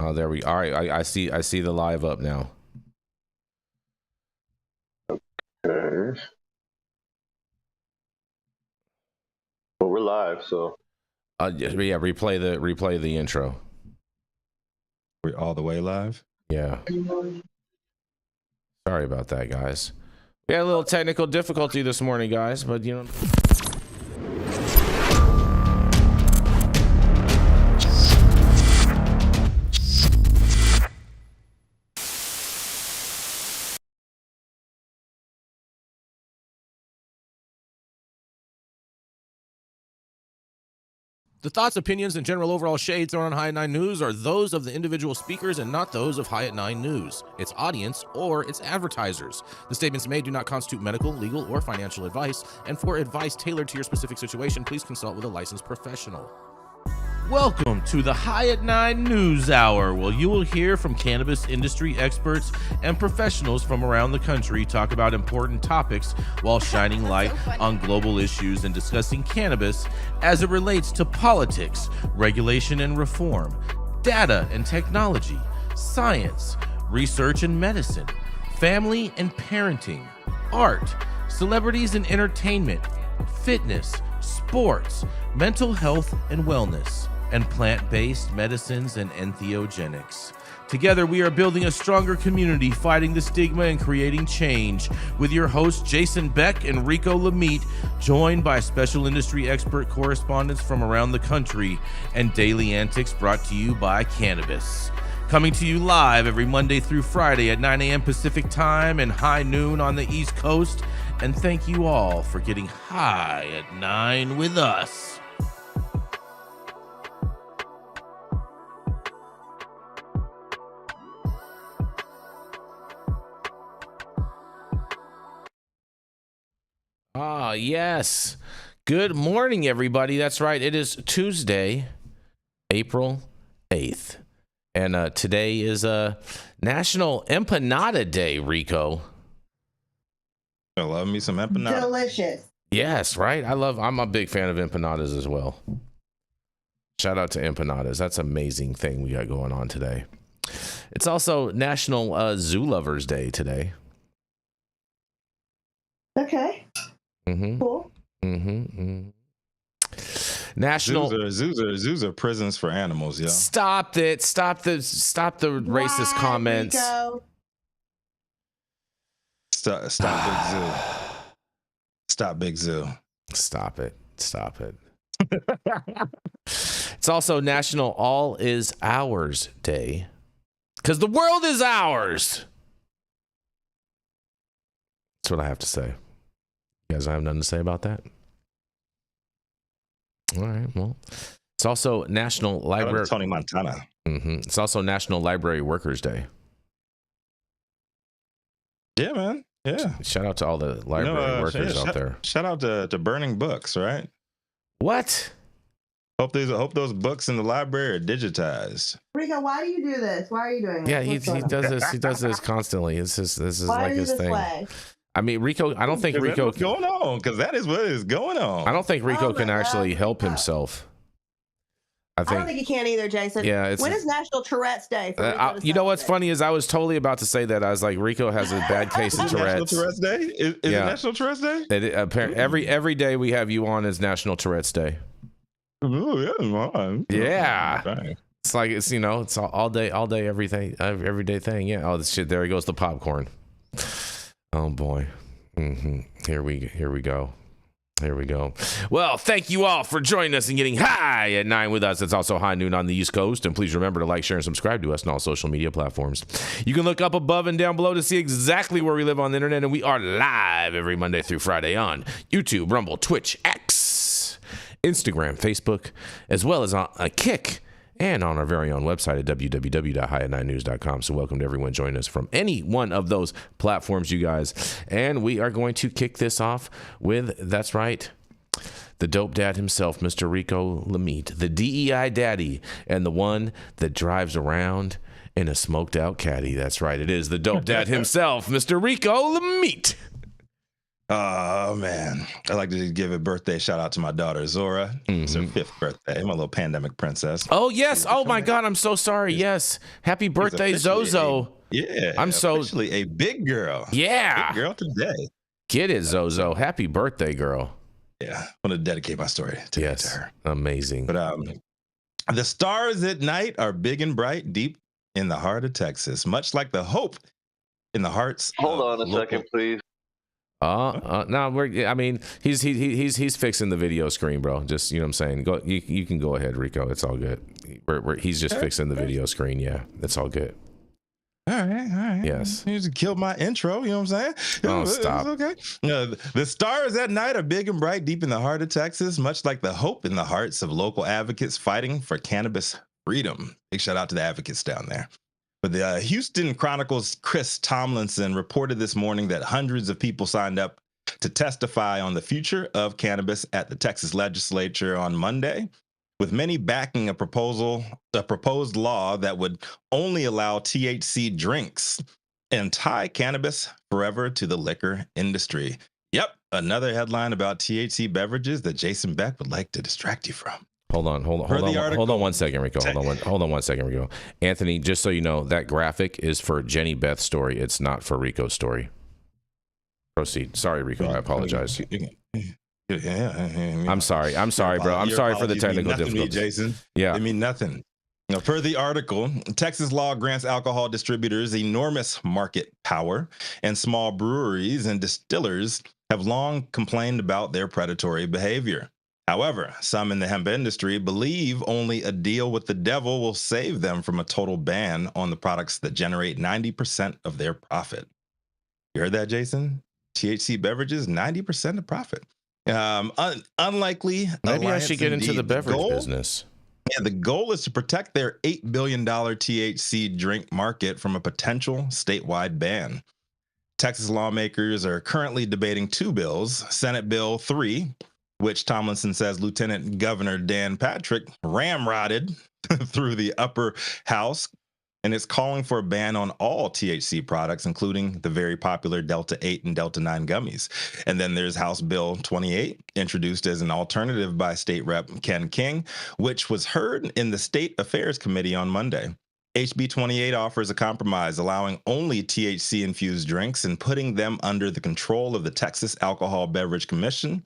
Oh, there we. All right, I see. I see the live up now. Okay. Well, we're live, so. Yeah. Replay the intro. We're all the way live. Yeah. Sorry about that, guys. We had a little technical difficulty this morning, guys, but you know. The thoughts, opinions, and general overall shade thrown on High at 9 News are those of the individual speakers and not those of High at 9 News, its audience, or its advertisers. The statements made do not constitute medical, legal, or financial advice, and for advice tailored to your specific situation, please consult with a licensed professional. Welcome to the High at 9 News Hour, where you will hear from cannabis industry experts and professionals from around the country talk about important topics while shining light on global issues and discussing cannabis as it relates to politics, regulation and reform, data and technology, science, research and medicine, family and parenting, art, celebrities and entertainment, fitness, sports, mental health and wellness, and plant-based medicines and entheogenics. Together, we are building a stronger community, fighting the stigma and creating change. With your hosts, Jason Beck and Rico Lamitte, joined by special industry expert correspondents from around the country, and daily antics brought to you by Cannabis. Coming to you live every Monday through Friday at 9 a.m. Pacific time and high noon on the East Coast. And thank you all for getting high at 9 with us. Ah, yes. Good morning, everybody. That's right. It is Tuesday, April 8th. And today is National Empanada Day, Rico. I love me some empanada. Delicious. Yes, right? I'm a big fan of empanadas as well. Shout out to empanadas. That's an amazing thing we got going on today. It's also National Zoo Lovers Day today. Okay. Mm-hmm. Cool. Mm-hmm. National Zoos are prisons for animals, yeah. Stop it. Stop the racist comments. Rico? Stop Big Zoo. Stop Big Zoo. Stop it. Stop it. It's also National All Is Ours Day. Because the world is ours. That's what I have to say. You guys have nothing to say about that? All right, well. It's also National Library... Tony Montana. Mm-hmm. It's also National Library Workers Day. Yeah, man. Yeah. Shout out to all the library workers out there. Shout out to burning books, right? What? Hope those books in the library are digitized. Rico, why do you do this? Why are you doing this? Yeah, he does this. He does this constantly. This is why like his thing. Way? I mean, Rico. I don't think Rico. What's going on? Because that is what is going on. I don't think Rico can actually God. help himself. I don't think he can either, Jason. Yeah. When is National Tourette's Day? You know what's funny is I was totally about to say that. I was like, Rico has a bad case of Tourette's. National Tourette's Day? Is it National Tourette's Day? Apparently, every day we have you on is National Tourette's Day. Oh yeah, yeah. Okay. It's like it's it's all day, everyday thing. Yeah. Oh, this shit. There he goes, the popcorn. Oh boy. Mm-hmm. Here we go. Well, thank you all for joining us and getting high at 9 with us. It's also high noon on the East Coast. And please remember to like, share, and subscribe to us on all social media platforms. You can look up above and down below to see exactly where we live on the internet. And we are live every Monday through Friday on YouTube, Rumble, Twitch, X, Instagram, Facebook, as well as on Kick and on our very own website at www.highat9news.com. So welcome to everyone joining us from any one of those platforms, you guys. And we are going to kick this off with, that's right, the dope dad himself, Mr. Rico Lamitte, the DEI daddy, and the one that drives around in a smoked out caddy. That's right, it is the dope dad himself, Mr. Rico Lamitte. Oh man, I'd like to give a birthday shout out to my daughter Zora. It's her 5th birthday. My little pandemic princess. Oh yes. Oh my God. I'm so sorry. Yes. Happy birthday, Zozo. I'm so officially a big girl. Yeah. Big girl today. Get it, Zozo. Happy birthday, girl. Yeah. I want to dedicate my story to her. Amazing. But the stars at night are big and bright, deep in the heart of Texas, much like the hope in the hearts. Hold on a second, please. No, he's fixing the video screen, bro. Just, you know what I'm saying? Go, you can go ahead, Rico. It's all good. He's just fixing the video screen. Yeah, it's all good. All right. Yes. You just killed my intro. You know what I'm saying? Oh, stop. It's okay. The stars at night are big and bright, deep in the heart of Texas, much like the hope in the hearts of local advocates fighting for cannabis freedom. Big shout out to the advocates down there. But the Houston Chronicle's Chris Tomlinson reported this morning that hundreds of people signed up to testify on the future of cannabis at the Texas legislature on Monday, with many backing a proposed law that would only allow THC drinks and tie cannabis forever to the liquor industry. Yep, another headline about THC beverages that Jason Beck would like to distract you from. Hold on 1 second, Rico. Hold on 1 second, Rico. Anthony, just so you know, that graphic is for Jenny Beth's story. It's not for Rico's story. Proceed. Sorry, Rico. I apologize. I'm sorry, bro. I'm sorry for the technical difficulties. Jason. Yeah. They mean nothing. Now, per the article, Texas law grants alcohol distributors enormous market power, and small breweries and distillers have long complained about their predatory behavior. However, some in the hemp industry believe only a deal with the devil will save them from a total ban on the products that generate 90% of their profit. You heard that, Jason? THC beverages, 90% of profit. Unlikely. Maybe I should get into the beverage business. Yeah, the goal is to protect their $8 billion THC drink market from a potential statewide ban. Texas lawmakers are currently debating 2 bills, Senate Bill 3, which Tomlinson says Lieutenant Governor Dan Patrick ramrodded through the upper house, and it's calling for a ban on all THC products, including the very popular Delta 8 and Delta 9 gummies. And then there's House Bill 28, introduced as an alternative by State Rep Ken King, which was heard in the State Affairs Committee on Monday. HB 28 offers a compromise, allowing only THC-infused drinks and putting them under the control of the Texas Alcohol Beverage Commission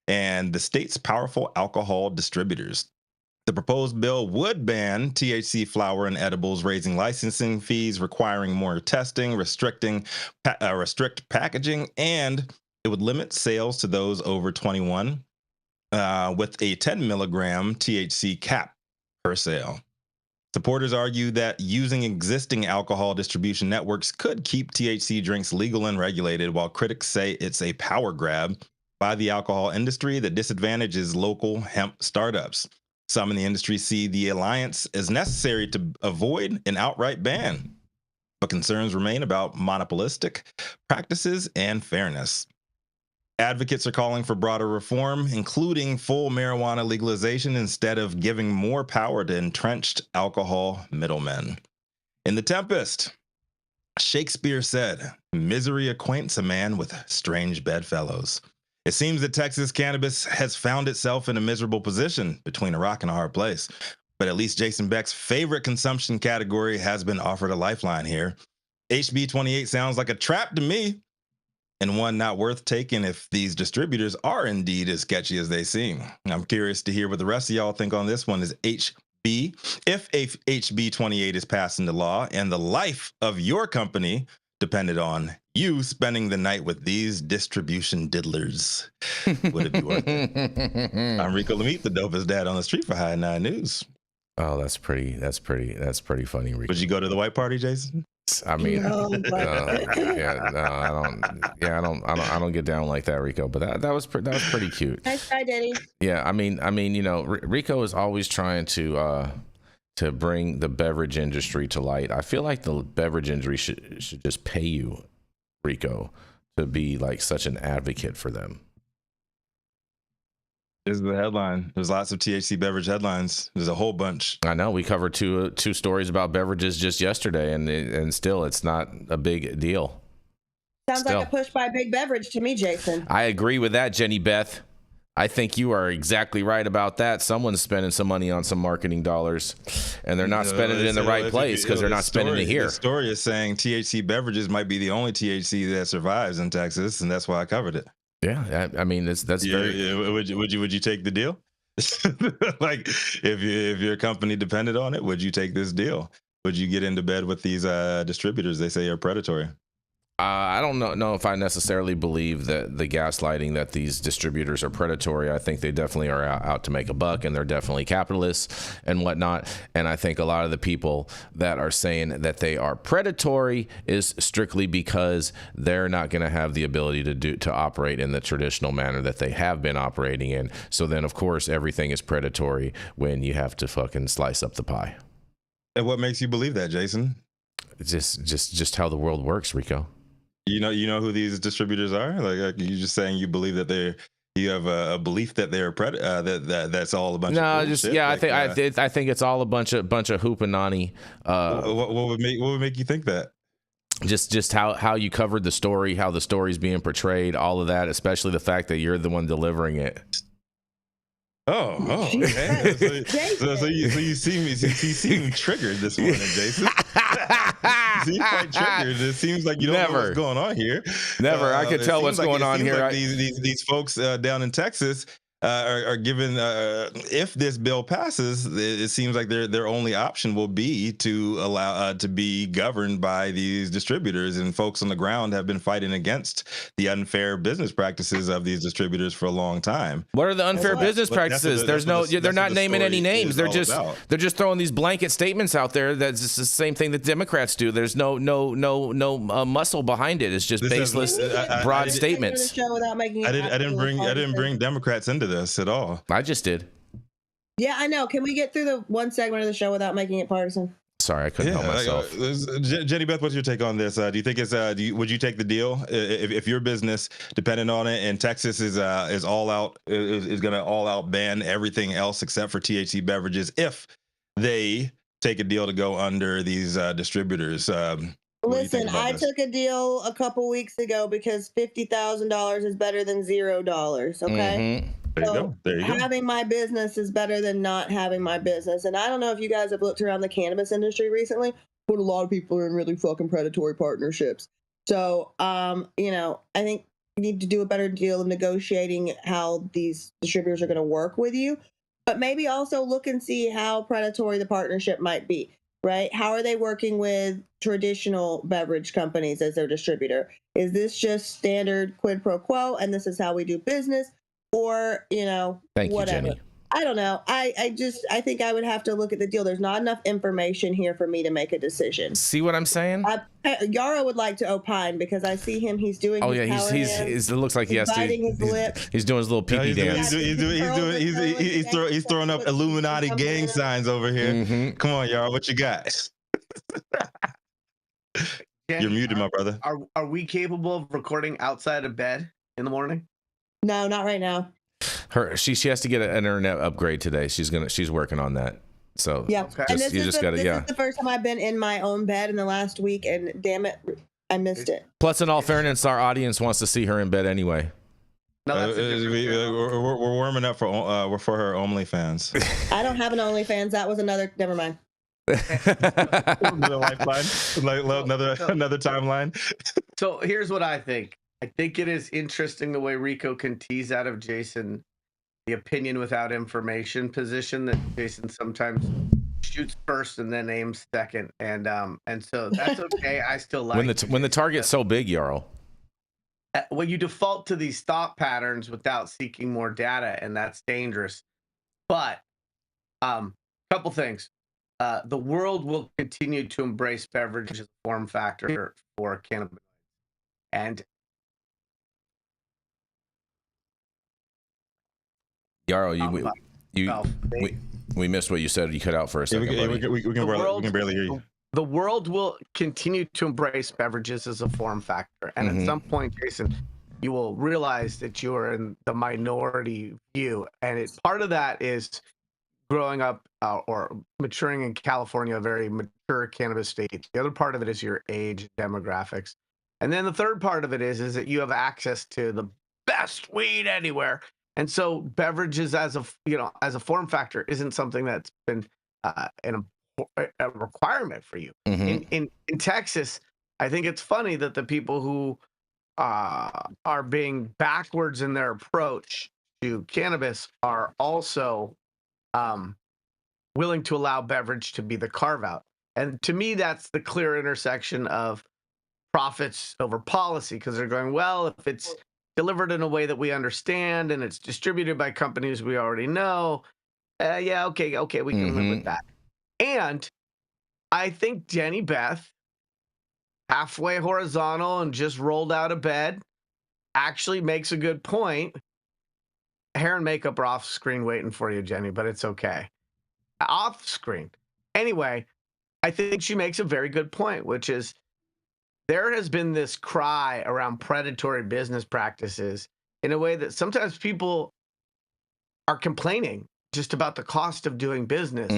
and the state's powerful alcohol distributors. The proposed bill would ban THC flower and edibles, raising licensing fees, requiring more testing, restrict packaging, and it would limit sales to those over 21 with a 10 milligram THC cap per sale. Supporters argue that using existing alcohol distribution networks could keep THC drinks legal and regulated, while critics say it's a power grab by the alcohol industry that disadvantages local hemp startups. Some in the industry see the alliance as necessary to avoid an outright ban, but concerns remain about monopolistic practices and fairness. Advocates are calling for broader reform, including full marijuana legalization instead of giving more power to entrenched alcohol middlemen. In The Tempest, Shakespeare said, "Misery acquaints a man with strange bedfellows." It seems that Texas cannabis has found itself in a miserable position between a rock and a hard place. But at least Jason Beck's favorite consumption category has been offered a lifeline here. HB 28 sounds like a trap to me, and one not worth taking if these distributors are indeed as sketchy as they seem. I'm curious to hear what the rest of y'all think on this one. Is HB, if HB 28 is passed into law and the life of your company depended on you spending the night with these distribution diddlers, would it be worth it? I'm Rico Lamitte, the dopest dad on the street for High 9 News. Oh, that's pretty funny, Rico. Would you go to the white party, Jason? I mean, No, I don't get down like that, Rico. But that was pretty cute. Nice try, Daddy. Yeah, I mean, Rico is always trying to bring the beverage industry to light. I feel like the beverage industry should just pay you, Rico, to be like such an advocate for them. This is the headline. There's lots of THC beverage headlines. There's a whole bunch. I know we covered two stories about beverages just yesterday, and still it's not a big deal. Sounds like a push by big beverage to me, Jason. I agree with that, Jenny Beth. I think you are exactly right about that. Someone's spending some money on some marketing dollars, and they're not spending it in the right place because they're not spending it here. The story is saying THC beverages might be the only THC that survives in Texas, and that's why I covered it. Yeah, I mean that's very. Yeah, would you take the deal? Like if your company depended on it, would you take this deal? Would you get into bed with these distributors they say are predatory? I don't know if I necessarily believe that the gaslighting that these distributors are predatory. I think they definitely are out to make a buck, and they're definitely capitalists and whatnot. And I think a lot of the people that are saying that they are predatory is strictly because they're not going to have the ability to operate in the traditional manner that they have been operating in. So then, of course, everything is predatory when you have to fucking slice up the pie. And what makes you believe that, Jason? It's just how the world works, Rico. You know who these distributors are? Like you're just saying you believe that you have a belief that they're that's all a bunch of bullshit? I think it's all a bunch of hoopanani. What would make you think that? Just how you covered the story, how the story's being portrayed, all of that, especially the fact that you're the one delivering it. Oh, okay. So you seem triggered this morning, Jason. You seem quite triggered. It seems like you don't know what's going on here. Never. I could tell what's going on here. Like these folks down in Texas are given, if this bill passes, it seems like their only option will be to allow to be governed by these distributors, and folks on the ground have been fighting against the unfair business practices of these distributors for a long time. What are the unfair business practices? They're not naming any names. They're just throwing these blanket statements out there. That's just the same thing that Democrats do. There's no muscle behind it. It's just baseless, broad statements. I didn't bring Democrats into this at all. I just did. Yeah, I know. Can we get through the one segment of the show without making it partisan? Sorry, I couldn't help myself. Jenny Beth, what's your take on this? Do you think it's would you take the deal if your business depended on it, and Texas is all out is going to all out ban everything else except for THC beverages if they take a deal to go under these distributors? Listen, I took a deal a couple weeks ago because $50,000 is better than $0. Okay. Mm-hmm. There you go. Having my business is better than not having my business. And I don't know if you guys have looked around the cannabis industry recently, but a lot of people are in really fucking predatory partnerships. So, I think you need to do a better deal of negotiating how these distributors are going to work with you, but maybe also look and see how predatory the partnership might be. Right? How are they working with traditional beverage companies as their distributor? Is this just standard quid pro quo and this is how we do business? Or, Thank whatever. You, Jenny. I don't know. I think I would have to look at the deal. There's not enough information here for me to make a decision. See what I'm saying? Yarrow would like to opine because I see him. He's doing. It looks like he has to. He's doing his little pee-pee dance. He's throwing up Illuminati gang signs over here. Mm-hmm. Come on, Yarrow, what you got? You're muted, my brother. Are we capable of recording outside of bed in the morning? No, not right now. She has to get an internet upgrade today. She's working on that. So yeah, okay. And this is the first time I've been in my own bed in the last week, and damn it, I missed it. Plus, in all fairness, our audience wants to see her in bed anyway. No, we're warming up for her OnlyFans. I don't have an OnlyFans. That was another. Never mind. Another lifeline, another timeline. So here's what I think. I think it is interesting the way Rico can tease out of Jason the opinion without information position that Jason sometimes shoots first and then aims second, and so that's okay. I still like when the target's so big, Yarrow. When you default to these thought patterns without seeking more data, and that's dangerous. But couple things. The world will continue to embrace beverage as a form factor for cannabis, and Yarrow, we missed what you said. You cut out for a second. We can barely hear you. The world will continue to embrace beverages as a form factor, and at some point, Jason, you will realize that you are in the minority view, and part of that is growing up or maturing in California, a very mature cannabis state. The other part of it is your age demographics. And then the third part of it is that you have access to the best weed anywhere. And so beverages as a form factor isn't something that's been a requirement for you. In Texas, I think it's funny that the people who are being backwards in their approach to cannabis are also willing to allow beverage to be the carve out. And to me, that's the clear intersection of profits over policy, because they're going, well, if it's delivered in a way that we understand and it's distributed by companies we already know, okay, we can live with that. And I think Jenny Beth, halfway horizontal and just rolled out of bed, actually makes a good point. Hair and makeup are off screen waiting for you, Jenny, but it's okay. Off screen. Anyway, I think she makes a very good point, which is there has been this cry around predatory business practices in a way that sometimes people are complaining just about the cost of doing business.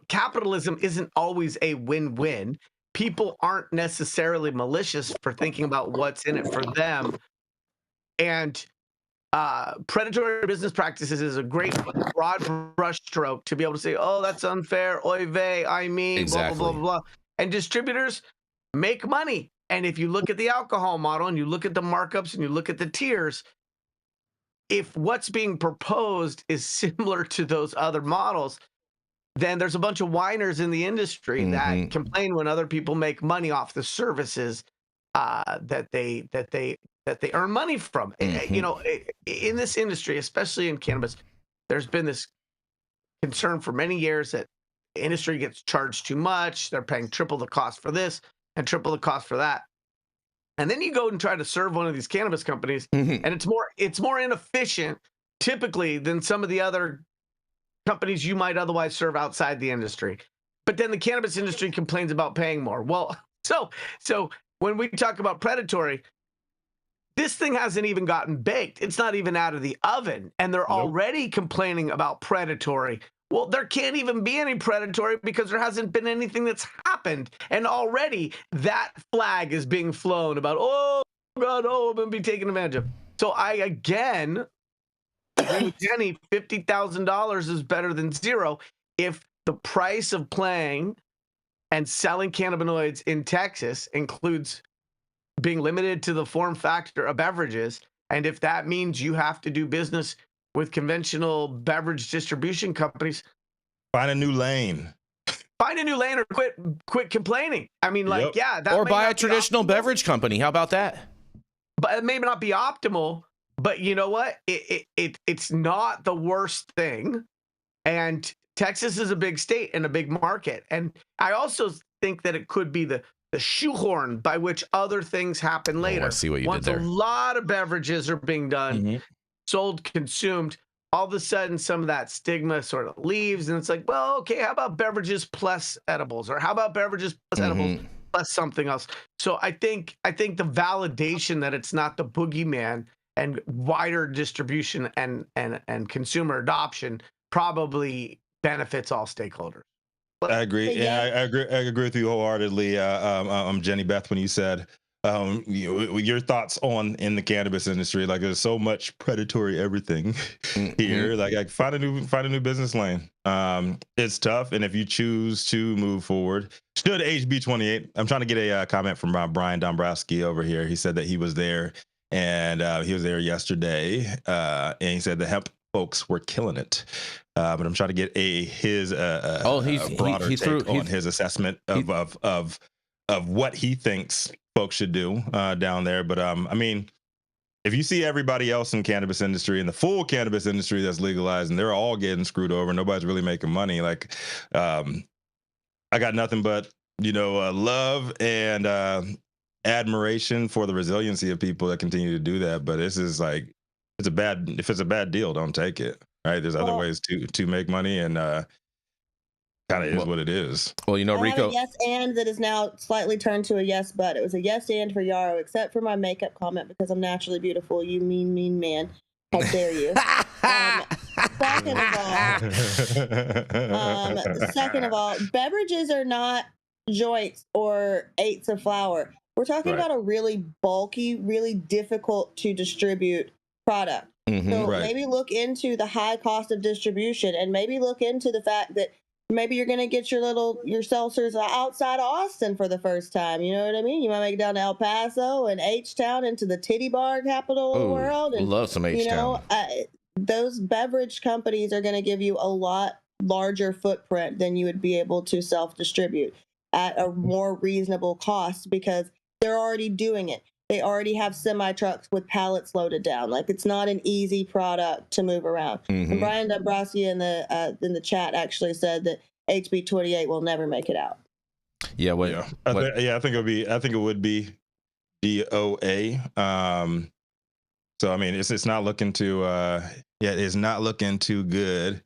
Capitalism isn't always a win-win. People aren't necessarily malicious for thinking about what's in it for them. And predatory business practices is a great broad brushstroke to be able to say, oh, that's unfair, oy vey, I mean, Exactly. blah, blah, blah, blah. And distributors make money. And if you look at the alcohol model and you look at the markups and you look at the tiers, if what's being proposed is similar to those other models, then there's a bunch of whiners in the industry that complain when other people make money off the services that they earn money from. You know, in this industry, especially in cannabis, there's been this concern for many years that the industry gets charged too much. They're paying triple the cost for this and triple the cost for that. And then you go and try to serve one of these cannabis companies, and it's more inefficient typically than some of the other companies you might otherwise serve outside the industry. But then the cannabis industry complains about paying more. Well, so when we talk about predatory, this thing hasn't even gotten baked. It's not even out of the oven, and they're already complaining about predatory. Well, there can't even be any predatory because there hasn't been anything that's happened. And already that flag is being flown about, oh, God, oh, I'm going to be taken advantage of. So I, again, agree with Jenny, $50,000 is better than zero if the price of playing and selling cannabinoids in Texas includes being limited to the form factor of beverages. And if that means you have to do business with conventional beverage distribution companies, find a new lane. Find a new lane or quit complaining. I mean, like, that or buy a traditional beverage company. How about that? But it may not be optimal, but you know what? It's not the worst thing. And Texas is a big state and a big market. And I also think that it could be the shoehorn by which other things happen later. I see what you Once did there. A lot of beverages are being done, sold, consumed, all of a sudden some of that stigma sort of leaves, and it's like, well, okay, how about beverages plus edibles, or how about beverages plus edibles plus something else? So I think the validation that it's not the boogeyman and wider distribution and consumer adoption probably benefits all stakeholders. I agree. I agree with you wholeheartedly, Jenny Beth, when you said your thoughts in the cannabis industry. Like, there's so much predatory everything here. Like find a new business lane. It's tough, and if you choose to move forward, should HB 28. I'm trying to get a comment from Brian Dombrowski over here. He said that he was there, and he was there yesterday, and he said the hemp folks were killing it. But I'm trying to get his broader take on his assessment of what he thinks folks should do down there. But I mean, if you see everybody else in cannabis industry and the full cannabis industry that's legalized, and they're all getting screwed over, nobody's really making money. Like, I got nothing but love and admiration for the resiliency of people that continue to do that. But this is like, if it's a bad deal, don't take it. Right? There's other ways to make money, and kind of is what it is. Well, Rico. I have a yes and that is now slightly turned to a yes but. It was a yes and for Yarrow, except for my makeup comment because I'm naturally beautiful. You mean man. How dare you? Second of all, beverages are not joints or eighths of flour. We're talking Right. about a really bulky, really difficult to distribute product. Mhm. So Right. maybe look into the high cost of distribution, and maybe look into the fact that maybe you're going to get your seltzers outside of Austin for the first time. You know what I mean? You might make it down to El Paso and H-Town, into the titty bar capital of the Ooh, world. And, love some H-Town. those beverage companies are going to give you a lot larger footprint than you would be able to self-distribute at a more reasonable cost, because they're already doing it. They already have semi trucks with pallets loaded down. Like, it's not an easy product to move around. Mhm. And Brian Dombrowski in the chat actually said that HB 28 will never make it out. Yeah, what? Yeah. what- I think it would be DOA. So I mean, it's not looking it's not looking too good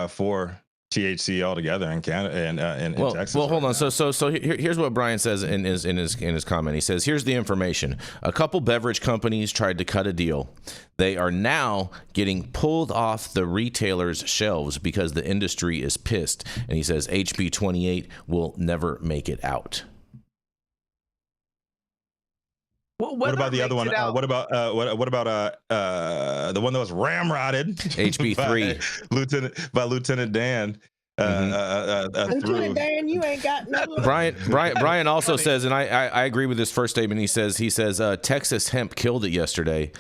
for THC altogether in Canada and in Texas. Well, hold right on. now. So here's what Brian says in his comment. He says, "Here's the information. A couple beverage companies tried to cut a deal. They are now getting pulled off the retailers' shelves because the industry is pissed." And he says HB 28 will never make it out. Well, What whether about it the other makes one? it out- What about the one that was ramrodded? HB 3. by Lieutenant Dan. Lieutenant Dan, you ain't got no. Brian also says, and I agree with his first statement. He says Texas hemp killed it yesterday.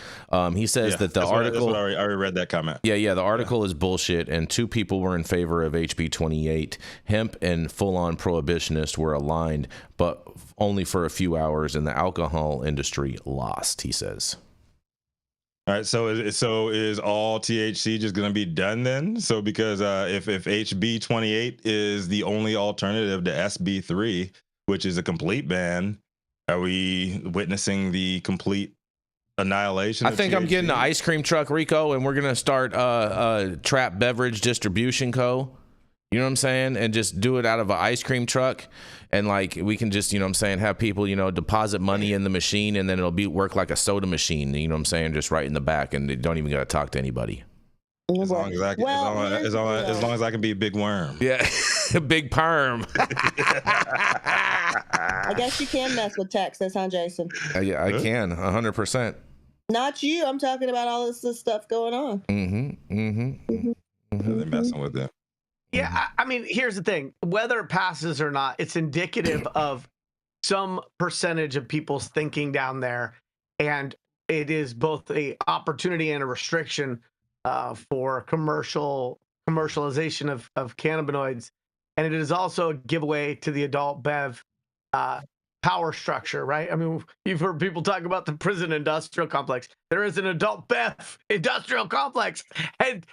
He says that the article. I already read that comment. Yeah. The article is bullshit, and 2 people were in favor of HB 28. Hemp and full-on prohibitionists were aligned, but only for a few hours, and the alcohol industry lost. He says. All right, so is all THC just going to be done then? So because if HB 28 is the only alternative to SB 3, which is a complete ban, are we witnessing the complete annihilation? I think I'm getting an ice cream truck, Rico, and we're gonna start Trap Beverage Distribution Co. You know what I'm saying? And just do it out of an ice cream truck. And like, we can just, you know what I'm saying, have people, you know, deposit money in the machine, and then it'll work like a soda machine, you know what I'm saying, just right in the back, and they don't even got to talk to anybody. As long as I can be a big worm. Yeah. Big perm. I guess you can mess with Texas, huh, Jason? Yeah, I can 100%. Not you. I'm talking about all this stuff going on. They're messing with it. Yeah, I mean, here's the thing. Whether it passes or not, it's indicative of some percentage of people's thinking down there. And it is both a opportunity and a restriction for commercialization of cannabinoids. And it is also a giveaway to the adult bev power structure, right? I mean, you've heard people talk about the prison industrial complex. There is an adult bev industrial complex. And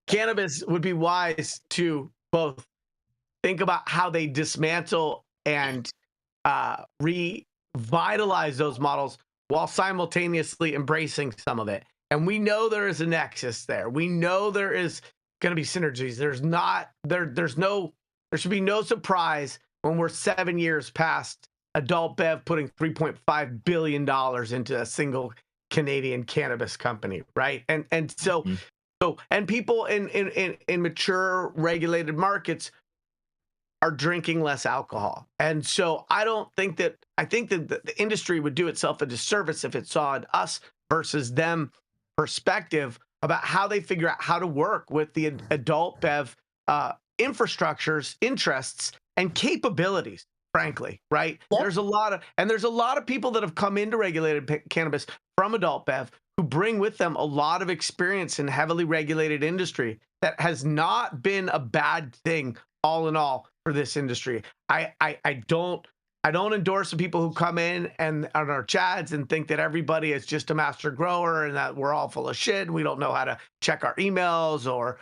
cannabis would be wise to both think about how they dismantle and revitalize those models while simultaneously embracing some of it. And we know there is a nexus there. We know there is going to be synergies. There should be no surprise when we're 7 years past adult bev putting $3.5 billion into a single Canadian cannabis company, right? And so and people in mature regulated markets are drinking less alcohol. And so I think that the industry would do itself a disservice if it saw an us versus them perspective about how they figure out how to work with the adult bev infrastructures, interests, and capabilities, frankly, right? Yep. There's a lot of people that have come into regulated cannabis from adult bev who bring with them a lot of experience in heavily regulated industry that has not been a bad thing all in all for this industry. I don't endorse the people who come in and on our chats and think that everybody is just a master grower and that we're all full of shit and we don't know how to check our emails or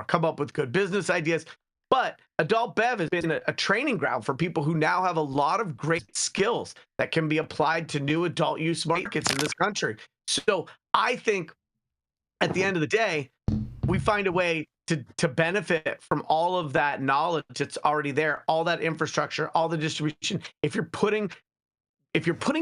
come up with good business ideas. But adult bev has been a training ground for people who now have a lot of great skills that can be applied to new adult use markets in this country. So I think at the end of the day, we find a way to benefit from all of that knowledge that's already there, all that infrastructure, all the distribution. If you're putting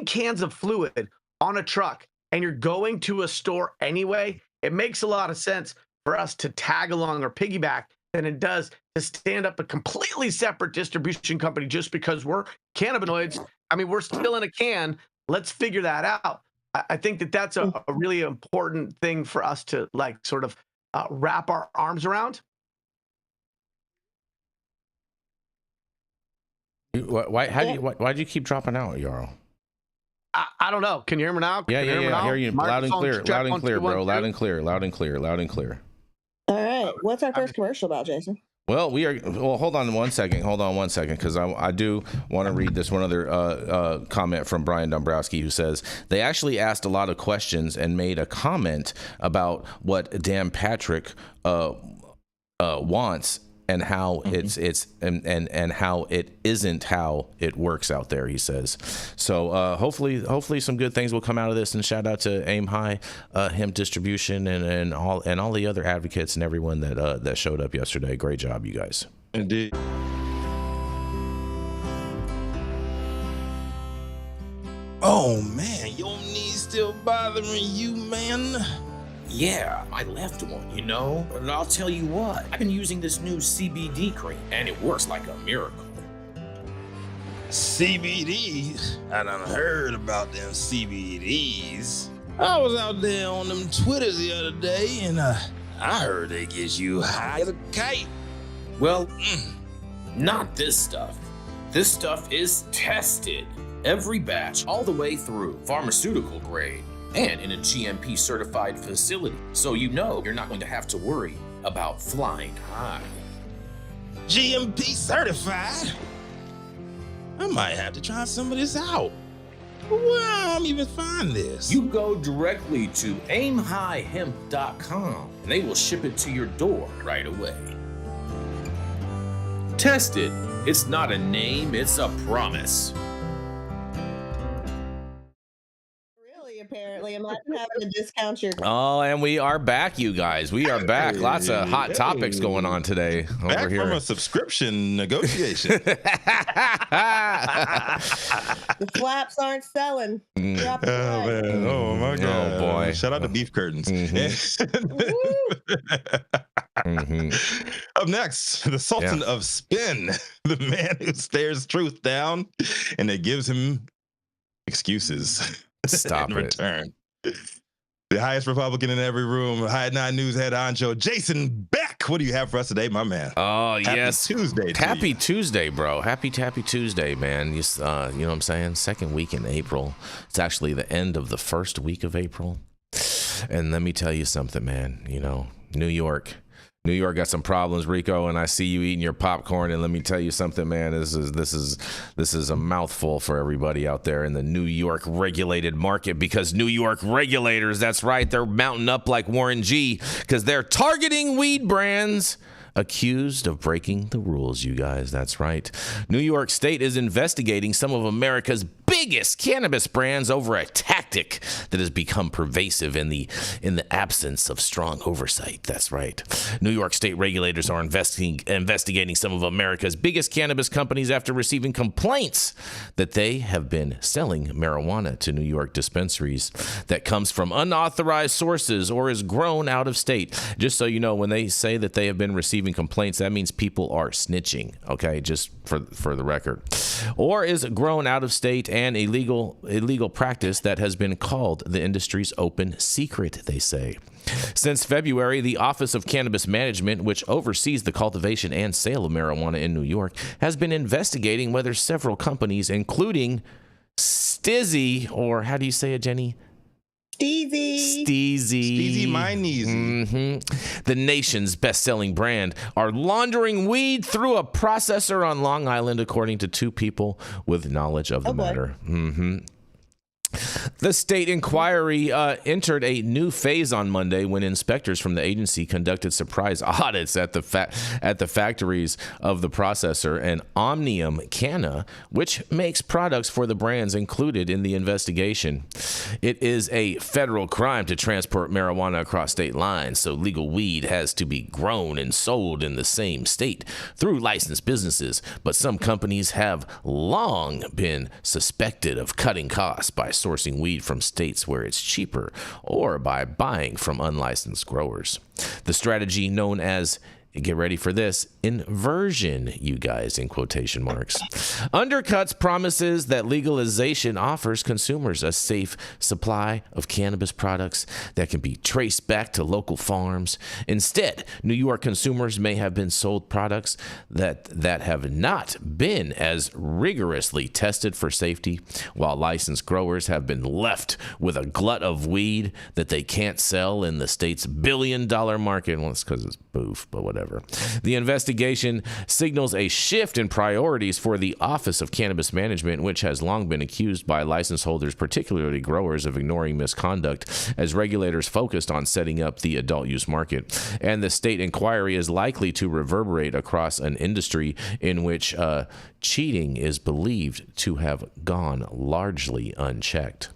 cans of fluid on a truck and you're going to a store anyway, it makes a lot of sense for us to tag along or piggyback than it does to stand up a completely separate distribution company just because we're cannabinoids. I mean, we're still in a can. Let's figure that out. I think that that's a really important thing for us to like sort of wrap our arms around. Why'd you keep dropping out, Yarrow? I don't know. Can you hear me now? Yeah. I hear you loud and clear. Loud and clear, bro. Loud and clear. All right. What's our first commercial about, Jason? Well, hold on one second, because I do want to read this one other comment from Brian Dombrowski, who says they actually asked a lot of questions and made a comment about what Dan Patrick wants and how it's and how it isn't how it works out there, he says. So hopefully some good things will come out of this, and shout out to Aim High Hemp Distribution and all the other advocates and everyone that showed up yesterday. Great job, you guys. Indeed. Oh man, your knees still bothering you, man? Yeah, I left one, you know? But I'll tell you what, I've been using this new CBD cream, and it works like a miracle. CBDs? I done heard about them CBDs. I was out there on them Twitters the other day, and I heard they get you high as a kite. Well, not this stuff. This stuff is tested. Every batch, all the way through, pharmaceutical grade. And in a GMP certified facility, so you know you're not going to have to worry about flying high. GMP certified? I might have to try some of this out. Where I'm even find this? You go directly to aimhighhemp.com and they will ship it to your door right away. Tested. It's not a name, it's a promise. Apparently, imagine having to discount your. Oh, and we are back, you guys. We are back. Lots of hot topics going on today over back here. From a subscription negotiation. The flaps aren't selling. Drop the flag. Man. Oh my God. Oh boy. Shout out to Beef Curtains. Up next, the Sultan of Spin, the man who stares truth down and it gives him excuses. Stop in return. The highest Republican in every room, High 9 News head honcho, Jason Beck. What do you have for us today, my man? Oh, yes. Tuesday. Happy Tuesday, bro. Happy Tuesday, man. You know what I'm saying? Second week in April. It's actually the end of the first week of April. And let me tell you something, man. You know, New York got some problems, Rico, and I see you eating your popcorn. And let me tell you something, man. This is a mouthful for everybody out there in the New York regulated market, because New York regulators, that's right, they're mounting up like Warren G, because they're targeting weed brands accused of breaking the rules, you guys. That's right. New York State is investigating some of America's biggest cannabis brands over a tactic that has become pervasive in the absence of strong oversight. That's right. New York State regulators are investigating some of America's biggest cannabis companies after receiving complaints that they have been selling marijuana to New York dispensaries that comes from unauthorized sources or is grown out of state. Just so you know, when they say that they have been receiving complaints, that means people are snitching, okay, just for the record, or is grown out of state and illegal practice that has been called the industry's open secret, they say. Since February, the Office of Cannabis Management, which oversees the cultivation and sale of marijuana in New York, has been investigating whether several companies, including Stizzy, or how do you say it, Jenny? Steezy, mine easy. The nation's best-selling brand, are laundering weed through a processor on Long Island, according to two people with knowledge of the matter. The state inquiry entered a new phase on Monday when inspectors from the agency conducted surprise audits at the factories of the processor and Omnium Canna, which makes products for the brands included in the investigation. It is a federal crime to transport marijuana across state lines, so legal weed has to be grown and sold in the same state through licensed businesses, but some companies have long been suspected of cutting costs by sourcing weed from states where it's cheaper or by buying from unlicensed growers. The strategy, known as get ready for this, inversion, you guys, in quotation marks, undercuts promises that legalization offers consumers a safe supply of cannabis products that can be traced back to local farms. Instead, New York consumers may have been sold products that have not been as rigorously tested for safety, while licensed growers have been left with a glut of weed that they can't sell in the state's billion-dollar market. Well, it's because it's boof, but whatever. The investigation signals a shift in priorities for the Office of Cannabis Management, which has long been accused by license holders, particularly growers, of ignoring misconduct as regulators focused on setting up the adult use market. And the state inquiry is likely to reverberate across an industry in which cheating is believed to have gone largely unchecked.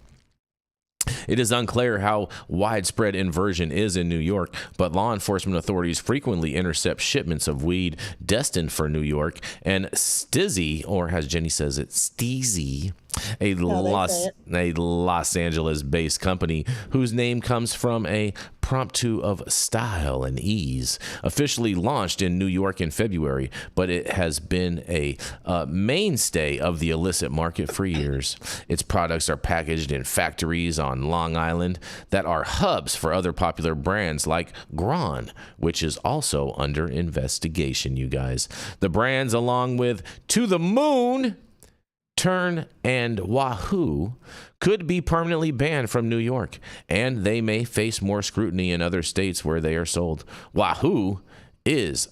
It is unclear how widespread inversion is in New York, but law enforcement authorities frequently intercept shipments of weed destined for New York. And Stizzy, or as Jenny says it, Steezy, a Los Angeles-based company whose name comes from a promptu of style and ease, officially launched in New York in February, but it has been a mainstay of the illicit market for years. Its products are packaged in factories on Long Island that are hubs for other popular brands like Gron, which is also under investigation, you guys. The brands, along with To the Moon, Turn, and Wahoo, could be permanently banned from New York, and they may face more scrutiny in other states where they are sold. Wahoo is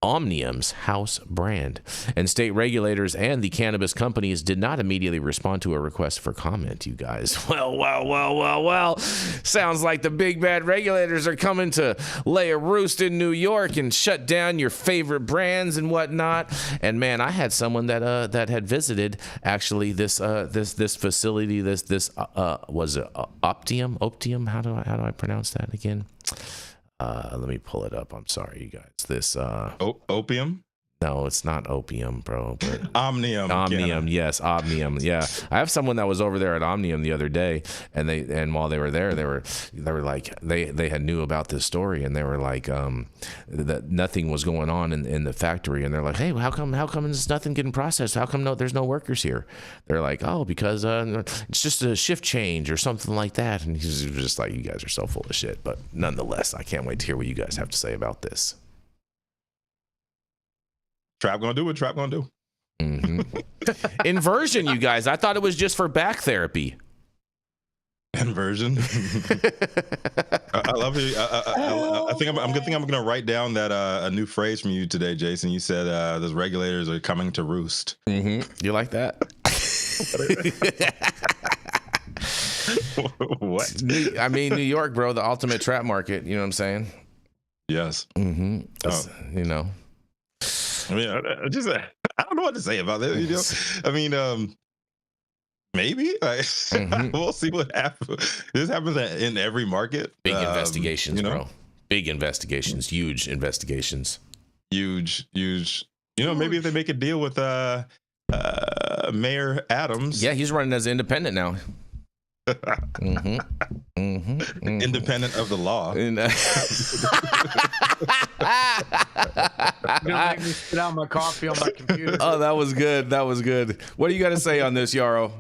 Omnium's house brand, and state regulators and the cannabis companies did not immediately respond to a request for comment, you guys. Well. Sounds like the big bad regulators are coming to lay a roost in New York and shut down your favorite brands and whatnot. And man, I had someone that had visited actually this facility, this was it Optium? How do I pronounce that again? Let me pull it up. I'm sorry, you guys. This opium? No, it's not opium, bro. But Omnium. Yes, Omnium. Yeah, I have someone that was over there at Omnium the other day, and while they were there, they were like they had knew about this story, and they were like that nothing was going on in the factory, and they're like, hey, how come is nothing getting processed? How come there's no workers here? They're like, oh, because it's just a shift change or something like that. And he's just like, you guys are so full of shit. But nonetheless, I can't wait to hear what you guys have to say about this. Trap gonna do what Trap gonna do. Mm-hmm. Inversion, you guys. I thought it was just for back therapy. Inversion. I love it. I think I'm gonna write down that a new phrase from you today, Jason. You said those regulators are coming to roost. Mm-hmm. You like that? What? I mean, New York, bro, the ultimate trap market. You know what I'm saying? Yes. Mm-hmm. You know. I mean, I don't know what to say about that. You know, I mean, maybe we'll see what happens. This happens in every market. Big investigations, bro. Big investigations. Huge investigations. Huge. You know, maybe if they make a deal with Mayor Adams. Yeah, he's running as independent now. Independent of the law. You're gonna make me spit out my coffee on my computer. Oh, that was good. What do you got to say on this, Yarrow?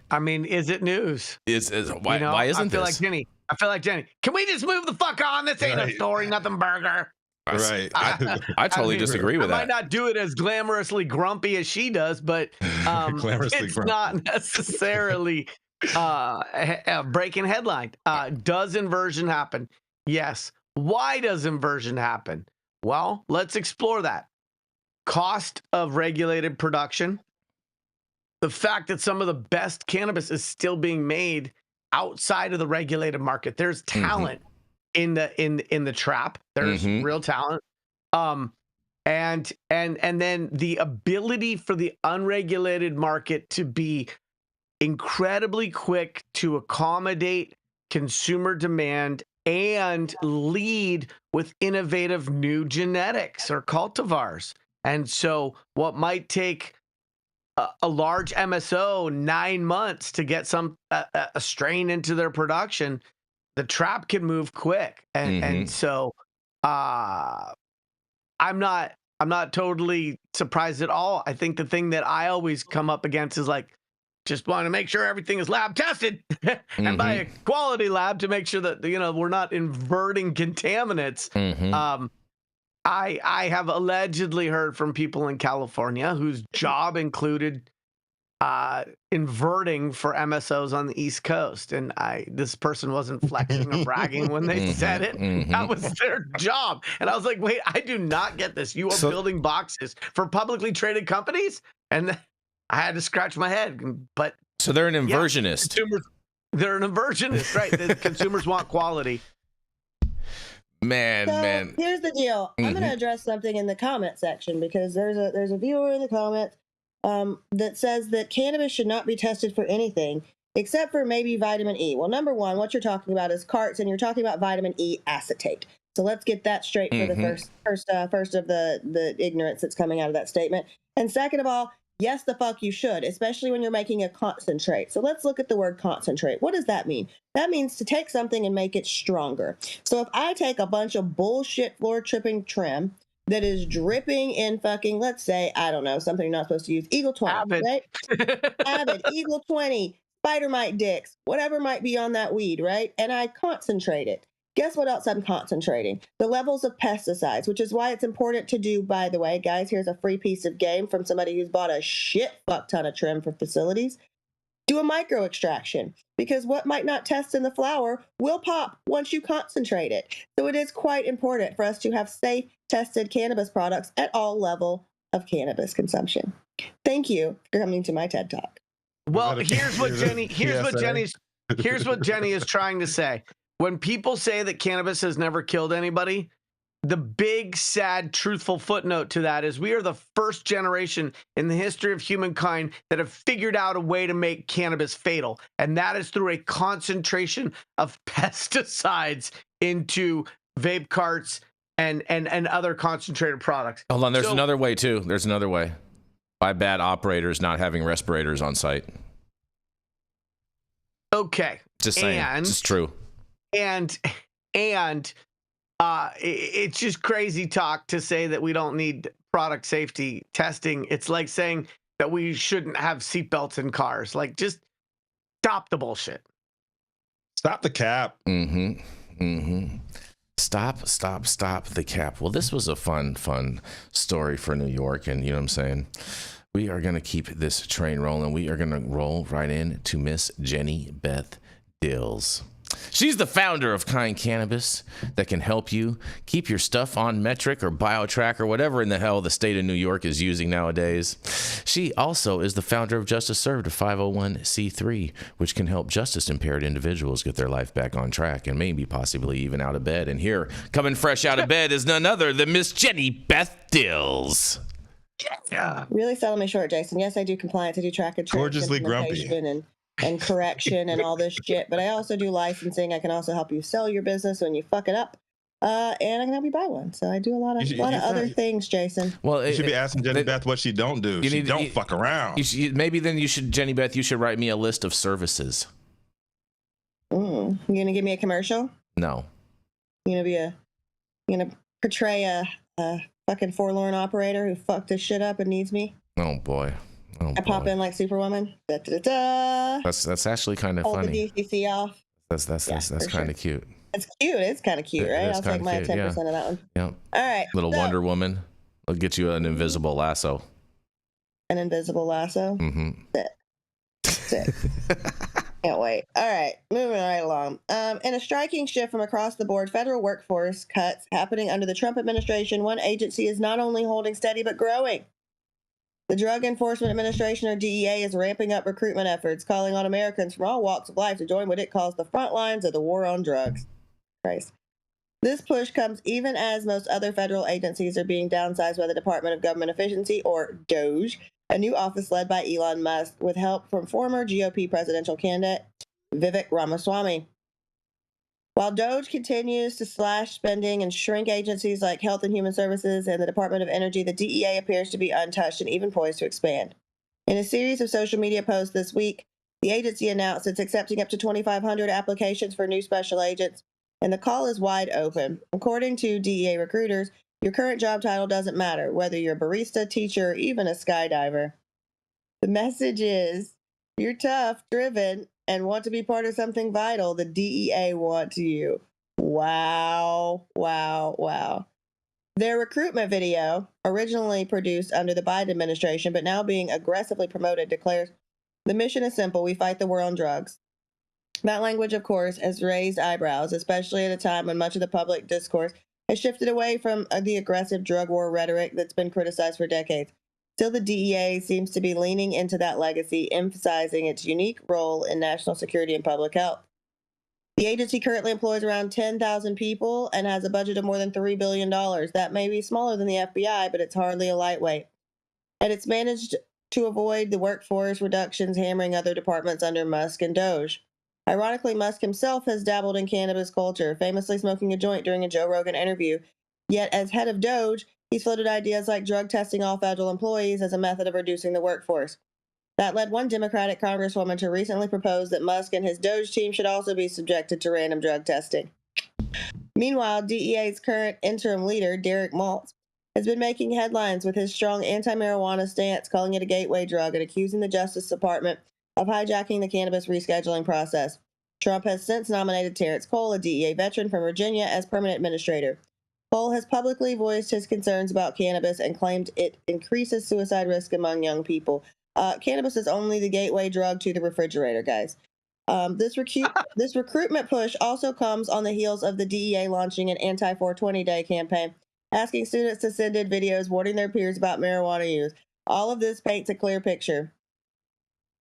I mean, is it news? Why isn't this? I feel like Jenny. Can we just move the fuck on? This ain't a story, nothing burger. Right. I totally disagree with that. I might not do it as glamorously grumpy as she does, but it's not necessarily a breaking headline. Does inversion happen? Yes. Why does inversion happen? Well, let's explore that. Cost of regulated production. The fact that some of the best cannabis is still being made outside of the regulated market. There's talent in the trap. There's real talent. And then the ability for the unregulated market to be incredibly quick to accommodate consumer demand and lead with innovative new genetics or cultivars. And so what might take a large MSO 9 months to get a strain into their production, the trap can move quick. And so I'm not totally surprised at all. I think the thing that I always come up against is like, just want to make sure everything is lab tested and by a quality lab to make sure that, we're not inverting contaminants. I have allegedly heard from people in California whose job included inverting for MSOs on the East Coast. And this person wasn't flexing or bragging when they said it. That was their job. And I was like, wait, I do not get this. You are building boxes for publicly traded companies? And I had to scratch my head. But so they're an inversionist. They're an inversionist, right? The consumers want quality. Man. Here's the deal. I'm going to address something in the comment section because there's a viewer in the comments that says that cannabis should not be tested for anything except for maybe vitamin E. Well, number one, what you're talking about is carts, and you're talking about vitamin E acetate. So let's get that straight for the first of the ignorance that's coming out of that statement. And second of all, yes, the fuck you should, especially when you're making a concentrate. So let's look at the word concentrate. What does that mean? That means to take something and make it stronger. So if I take a bunch of bullshit floor tripping trim that is dripping in fucking, let's say, I don't know, something you're not supposed to use, Eagle 20, Avid. right? Avid, Eagle 20, Spider Mite Dicks, whatever might be on that weed, right? And I concentrate it. Guess what else I'm concentrating? The levels of pesticides, which is why it's important to do, by the way, guys, here's a free piece of game from somebody who's bought a shit fuck ton of trim for facilities. Do a micro extraction, because what might not test in the flower will pop once you concentrate it. So it is quite important for us to have safe, tested cannabis products at all level of cannabis consumption. Thank you for coming to my TED Talk. Well, here's what Jenny is trying to say. When people say that cannabis has never killed anybody, the big, sad, truthful footnote to that is we are the first generation in the history of humankind that have figured out a way to make cannabis fatal. And that is through a concentration of pesticides into vape carts and other concentrated products. Hold on, there's another way too. There's another way. By bad operators not having respirators on site. Okay. Just saying. It's true. And it's just crazy talk to say that we don't need product safety testing. It's like saying that we shouldn't have seatbelts in cars. Like, just stop the bullshit. Stop the cap. Stop the cap. Well, this was a fun story for New York, and you know what I'm saying? We are going to keep this train rolling. We are going to roll right in to Miss Jenny Beth Dills. She's the founder of Kind Cannabis that can help you keep your stuff on metric or BioTrack or whatever in the hell the state of New York is using nowadays. She also is the founder of Justice Served, a 501c3, which can help justice impaired individuals get their life back on track and maybe possibly even out of bed. And here, coming fresh out of bed, is none other than Miss Jenny Beth Dills. Yeah. Really selling me short, Jason. Yes, I do compliance. I do track and trace Gorgeously grumpy. and correction and all this shit. But I also do licensing. I can also help you sell your business when you fuck it up. And I can help you buy one. So I do a lot of other things, Jason. Well, you should be asking Jenny Beth what she don't do. She don't fuck around. Maybe then you should, Jenny Beth, you should write me a list of services. You gonna give me a commercial? No. You gonna portray a fucking forlorn operator who fucked this shit up and needs me? Oh boy. I pop in like Superwoman. Da, da, da, da. That's actually kind of funny. Hold the DCC off. That's kind of cute. It's cute. It's kind of cute, right? I'll take my 10% of that one. Yeah. All right. Little Wonder Woman. I'll get you an invisible lasso. An invisible lasso? Mm-hmm. Sick. Can't wait. All right. Moving right along. In a striking shift from across the board federal workforce cuts happening under the Trump administration, one agency is not only holding steady but growing. The Drug Enforcement Administration, or DEA, is ramping up recruitment efforts, calling on Americans from all walks of life to join what it calls the front lines of the war on drugs. Christ. This push comes even as most other federal agencies are being downsized by the Department of Government Efficiency, or DOGE, a new office led by Elon Musk, with help from former GOP presidential candidate Vivek Ramaswamy. While DOGE continues to slash spending and shrink agencies like Health and Human Services and the Department of Energy, the DEA appears to be untouched and even poised to expand. In a series of social media posts this week, the agency announced it's accepting up to 2,500 applications for new special agents, and the call is wide open. According to DEA recruiters, your current job title doesn't matter, whether you're a barista, teacher, or even a skydiver. The message is, you're tough, driven, and want to be part of something vital. The DEA wants you. Wow, wow, wow. Their recruitment video, originally produced under the Biden administration, but now being aggressively promoted, declares, the mission is simple. We fight the war on drugs. That language, of course, has raised eyebrows, especially at a time when much of the public discourse has shifted away from the aggressive drug war rhetoric that's been criticized for decades. Still, the DEA seems to be leaning into that legacy, emphasizing its unique role in national security and public health. The agency currently employs around 10,000 people and has a budget of more than $3 billion. That may be smaller than the FBI, but it's hardly a lightweight. And it's managed to avoid the workforce reductions hammering other departments under Musk and DOGE. Ironically, Musk himself has dabbled in cannabis culture, famously smoking a joint during a Joe Rogan interview. Yet, as head of DOGE, he's floated ideas like drug testing all federal employees as a method of reducing the workforce. That led one Democratic congresswoman to recently propose that Musk and his DOGE team should also be subjected to random drug testing. Meanwhile, DEA's current interim leader, Derek Maltz, has been making headlines with his strong anti-marijuana stance, calling it a gateway drug and accusing the Justice Department of hijacking the cannabis rescheduling process. Trump has since nominated Terrence Cole, a DEA veteran from Virginia, as permanent administrator. Cole has publicly voiced his concerns about cannabis and claimed it increases suicide risk among young people. Cannabis is only the gateway drug to the refrigerator, guys. This recruitment push also comes on the heels of the DEA launching an anti-420 day campaign, asking students to send in videos warning their peers about marijuana use. All of this paints a clear picture.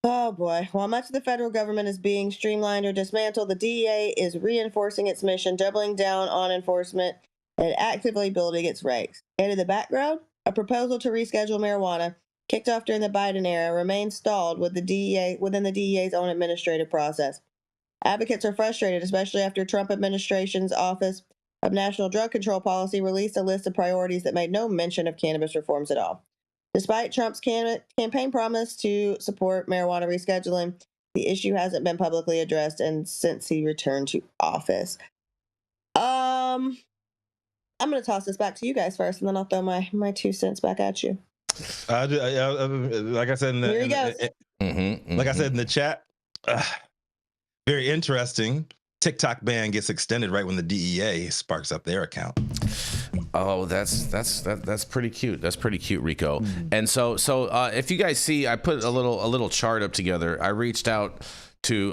Oh boy. While much of the federal government is being streamlined or dismantled, the DEA is reinforcing its mission, doubling down on enforcement, and actively building its ranks. And in the background, a proposal to reschedule marijuana, kicked off during the Biden era, remains stalled within the DEA's own administrative process. Advocates are frustrated, especially after Trump administration's Office of National Drug Control Policy released a list of priorities that made no mention of cannabis reforms at all. Despite Trump's campaign promise to support marijuana rescheduling, the issue hasn't been publicly addressed and since he returned to office. I'm going to toss this back to you guys first, and then I'll throw my 2 cents back at you. Like I said, Here he goes. Like I said in the chat, very interesting. TikTok ban gets extended right when the DEA sparks up their account. Oh, that's pretty cute. That's pretty cute, Rico. And so if you guys see, I put a little chart up together. I reached out to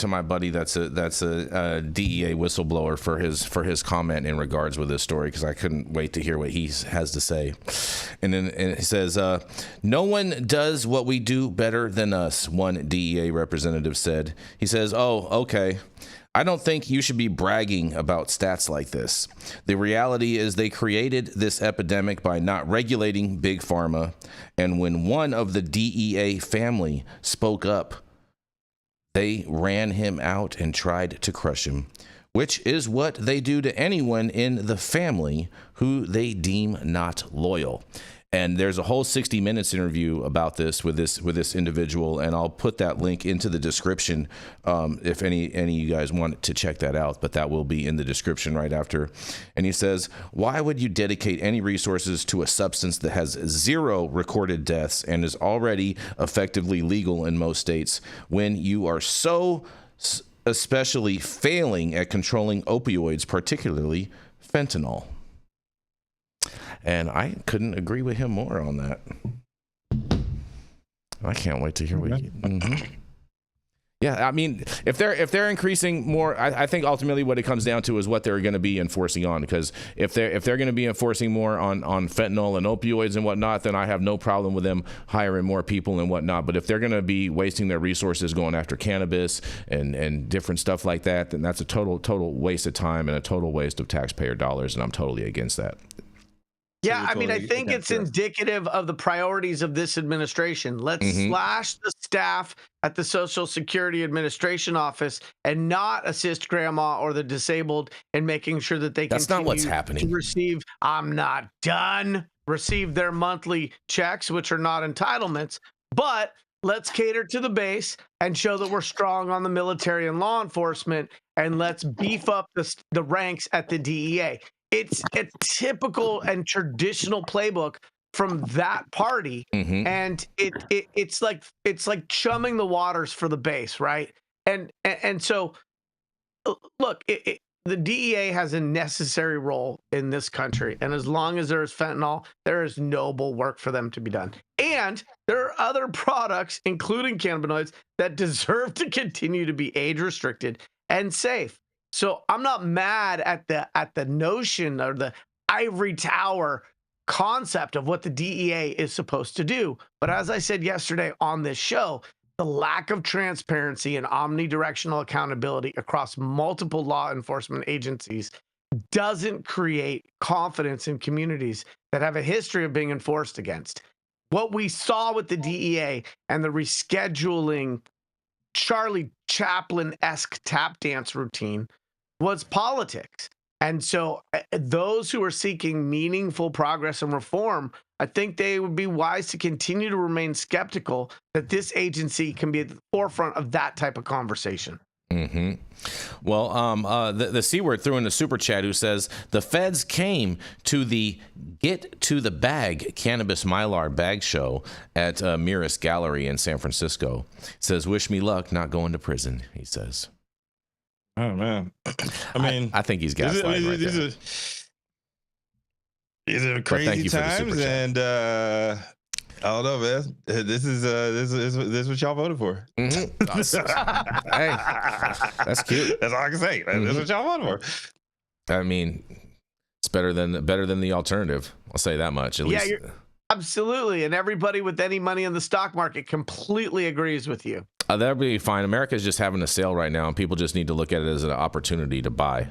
my buddy that's a DEA whistleblower for his comment in regards with this story, because I couldn't wait to hear what he has to say. And he says, no one does what we do better than us, one DEA representative said. He says, oh, okay. I don't think you should be bragging about stats like this. The reality is they created this epidemic by not regulating big pharma. And when one of the DEA family spoke up, they ran him out and tried to crush him, which is what they do to anyone in the family who they deem not loyal. And there's a whole 60 Minutes interview about this with this individual, and I'll put that link into the description if any of you guys want to check that out, but that will be in the description right after. And he says, why would you dedicate any resources to a substance that has 0 recorded deaths and is already effectively legal in most states when you are so especially failing at controlling opioids, particularly fentanyl? And I couldn't agree with him more on that. I can't wait to hear what you... Yeah, I mean, if they're increasing more, I think ultimately what it comes down to is what they're going to be enforcing on. Because if they're going to be enforcing more on fentanyl and opioids and whatnot, then I have no problem with them hiring more people and whatnot. But if they're going to be wasting their resources going after cannabis and different stuff like that, then that's a total waste of time and a total waste of taxpayer dollars, and I'm totally against that. Yeah, I mean, I think it's indicative of the priorities of this administration. Let's slash the staff at the Social Security Administration office and not assist grandma or the disabled in making sure that they That's not what's happening. To receive, receive their monthly checks, which are not entitlements, but let's cater to the base and show that we're strong on the military and law enforcement, and let's beef up the ranks at the DEA. It's a typical and traditional playbook from that party, and it's like chumming the waters for the base, right? And so, look, the DEA has a necessary role in this country, and as long as there is fentanyl, there is noble work for them to be done. And there are other products, including cannabinoids, that deserve to continue to be age restricted and safe. So I'm not mad at the notion or the ivory tower concept of what the DEA is supposed to do. But as I said yesterday on this show, the lack of transparency and omnidirectional accountability across multiple law enforcement agencies doesn't create confidence in communities that have a history of being enforced against. What we saw with the DEA and the rescheduling Charlie Chaplin-esque tap dance routine was politics. And so those who are seeking meaningful progress and reform, I think they would be wise to continue to remain skeptical that this agency can be at the forefront of that type of conversation. Well, the C word threw in the super chat who says the feds came to the Get to the Bag Cannabis Mylar Bag Show at Miras Gallery in San Francisco. Says, wish me luck not going to prison, he says. Oh, man. I mean, I think he's gaslighting right there. These are crazy times, and I don't know, man. This is what y'all voted for. Hey, that's cute. That's all I can say. That's what y'all voted for. I mean, it's better than the alternative. I'll say that much. At least. Absolutely, and everybody with any money in the stock market completely agrees with you. That'll be fine. America's just having a sale right now, and people just need to look at it as an opportunity to buy.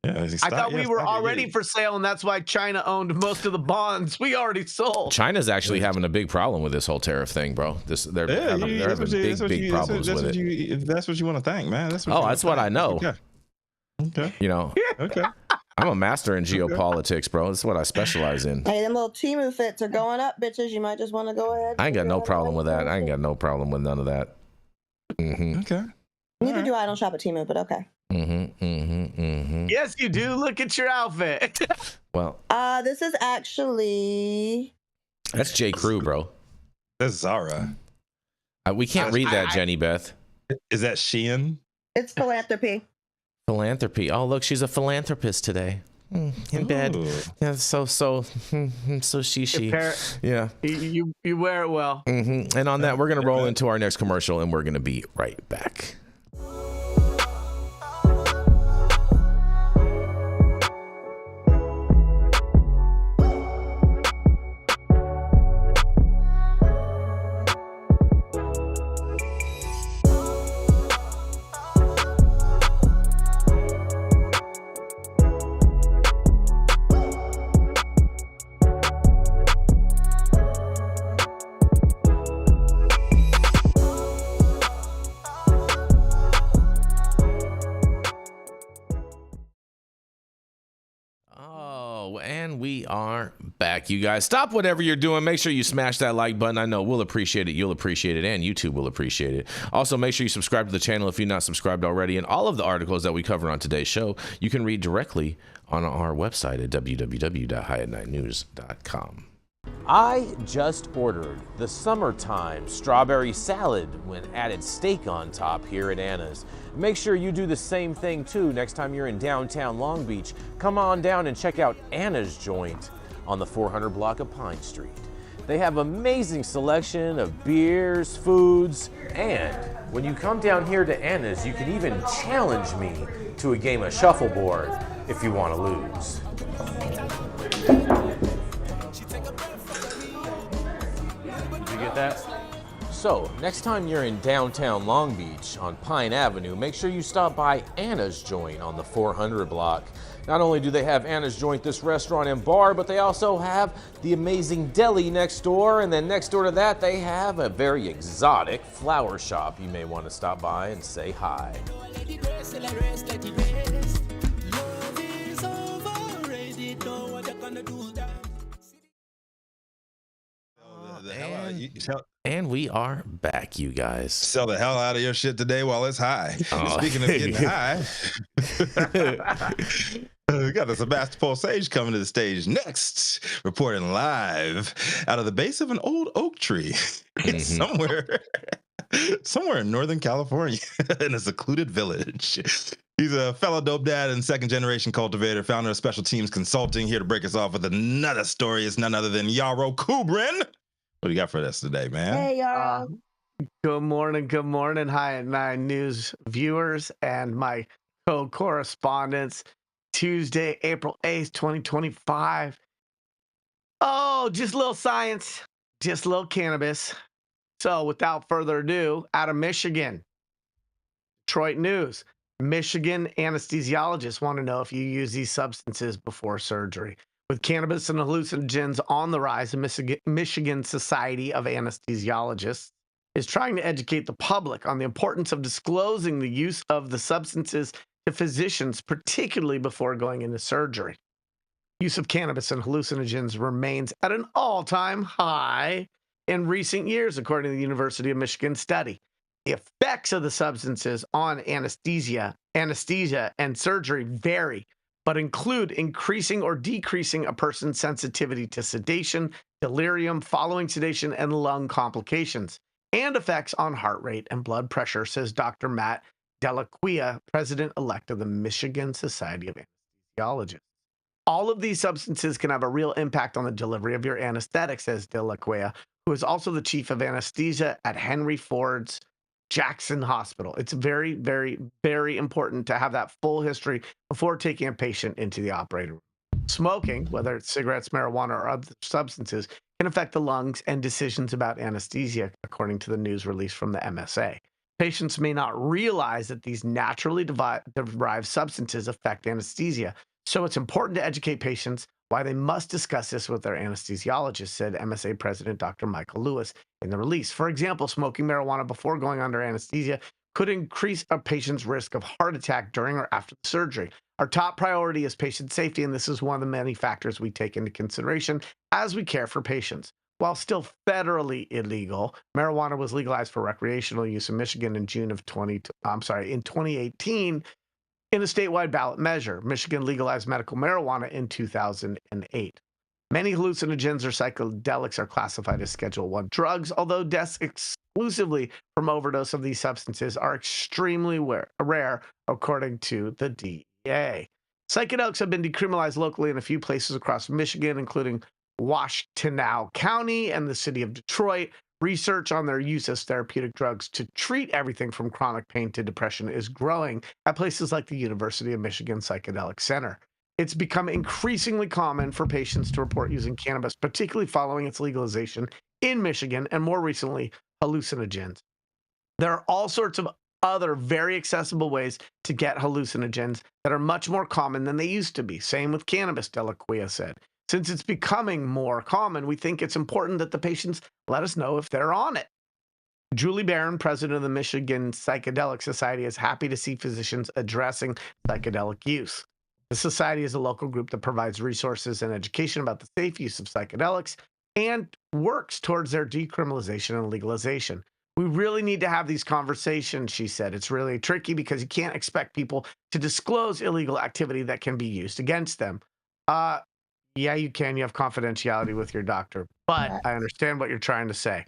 Yeah, I thought we were already for sale, and that's why China owned most of the bonds we already sold. China's actually having a big problem with this whole tariff thing, bro. They're having big problems with it. That's what you want to think, man. That's what I know. Okay. You know. Okay. I'm a master in geopolitics, bro. That's what I specialize in. Hey, them little Temu fits are going up, bitches. You might just want to go ahead. I ain't got no problem with that. I ain't got no problem with none of that. Okay. Neither do I. I don't shop at Temu, but okay. Yes, you do. Look at your outfit. Well, this is actually. That's J. Crew, bro. That's Zara. We can't read that, Jenny Beth. Is that Shein? It's philanthropy. Philanthropy. Oh, look, she's a philanthropist today. In bed. Yeah, so she. Yeah. You wear it well. And on that, we're going to roll into our next commercial, and we're going to be right back. We are back, you guys. Stop whatever you're doing. Make sure you smash that like button. I know we'll appreciate it. You'll appreciate it, and YouTube will appreciate it. Also, make sure you subscribe to the channel if you're not subscribed already. And all of the articles that we cover on today's show, you can read directly on our website at www.highatnightnews.com. I just ordered the summertime strawberry salad when added steak on top here at Anna's. Make sure you do the same thing too next time you're in downtown Long Beach. Come on down and check out Anna's Joint on the 400 block of Pine Street. They have amazing selection of beers, foods, and when you come down here to Anna's, you can even challenge me to a game of shuffleboard if you want to lose. Did you get that? So, next time you're in downtown Long Beach on Pine Avenue, make sure you stop by Anna's Joint on the 400 block. Not only do they have Anna's Joint, this restaurant and bar, but they also have the amazing deli next door, and then next door to that, they have a very exotic flower shop. You may want to stop by and say hi. And we are back, you guys. Sell the hell out of your shit today while it's high. Oh. Speaking of getting high, we got the Sebastopol Sage coming to the stage next, reporting live out of the base of an old oak tree somewhere in Northern California in a secluded village. He's a fellow dope dad and second-generation cultivator, founder of Special Teams Consulting. Here to break us off with another story is none other than Yarrow Kubrin. What do you got for us today, man? Hey, Yarrow. Good morning, High at 9 News viewers and my co-correspondents. Tuesday, April 8th, 2025. Oh, just a little science, just a little cannabis. So without further ado, out of Michigan, Detroit News. Michigan anesthesiologists want to know if you use these substances before surgery. With cannabis and hallucinogens on the rise, the Michigan Society of Anesthesiologists is trying to educate the public on the importance of disclosing the use of the substances to physicians, particularly before going into surgery. Use of cannabis and hallucinogens remains at an all-time high in recent years, according to the University of Michigan study. The effects of the substances on anesthesia, and surgery vary, but include increasing or decreasing a person's sensitivity to sedation, delirium following sedation, and lung complications, and effects on heart rate and blood pressure, says Dr. Matt Delacqua, president-elect of the Michigan Society of Anesthesiologists. All of these substances can have a real impact on the delivery of your anesthetic, says Delacqua, who is also the chief of anesthesia at Henry Ford's Jackson Hospital. It's very, very, very important to have that full history before taking a patient into the operating room. Smoking, whether it's cigarettes, marijuana, or other substances, can affect the lungs and decisions about anesthesia, according to the news release from the MSA. Patients may not realize that these naturally derived substances affect anesthesia, so it's important to educate patients why they must discuss this with their anesthesiologist, said MSA President Dr. Michael Lewis in the release. For example, smoking marijuana before going under anesthesia could increase a patient's risk of heart attack during or after the surgery. Our top priority is patient safety, and this is one of the many factors we take into consideration as we care for patients. While still federally illegal, marijuana was legalized for recreational use in Michigan in in 2018 in a statewide ballot measure. Michigan legalized medical marijuana in 2008. Many hallucinogens or psychedelics are classified as Schedule I drugs, although deaths exclusively from overdose of these substances are extremely rare, according to the DEA. Psychedelics have been decriminalized locally in a few places across Michigan, including Washtenaw County and the city of Detroit. Research on their use as therapeutic drugs to treat everything from chronic pain to depression is growing at places like the University of Michigan Psychedelic Center. It's become increasingly common for patients to report using cannabis, particularly following its legalization in Michigan and more recently, hallucinogens. There are all sorts of other very accessible ways to get hallucinogens that are much more common than they used to be. Same with cannabis, Delacqua said. Since it's becoming more common, we think it's important that the patients let us know if they're on it. Julie Barron, president of the Michigan Psychedelic Society, is happy to see physicians addressing psychedelic use. The society is a local group that provides resources and education about the safe use of psychedelics and works towards their decriminalization and legalization. We really need to have these conversations, she said. It's really tricky because you can't expect people to disclose illegal activity that can be used against them. Yeah, you can. You have confidentiality with your doctor, but I understand what you're trying to say.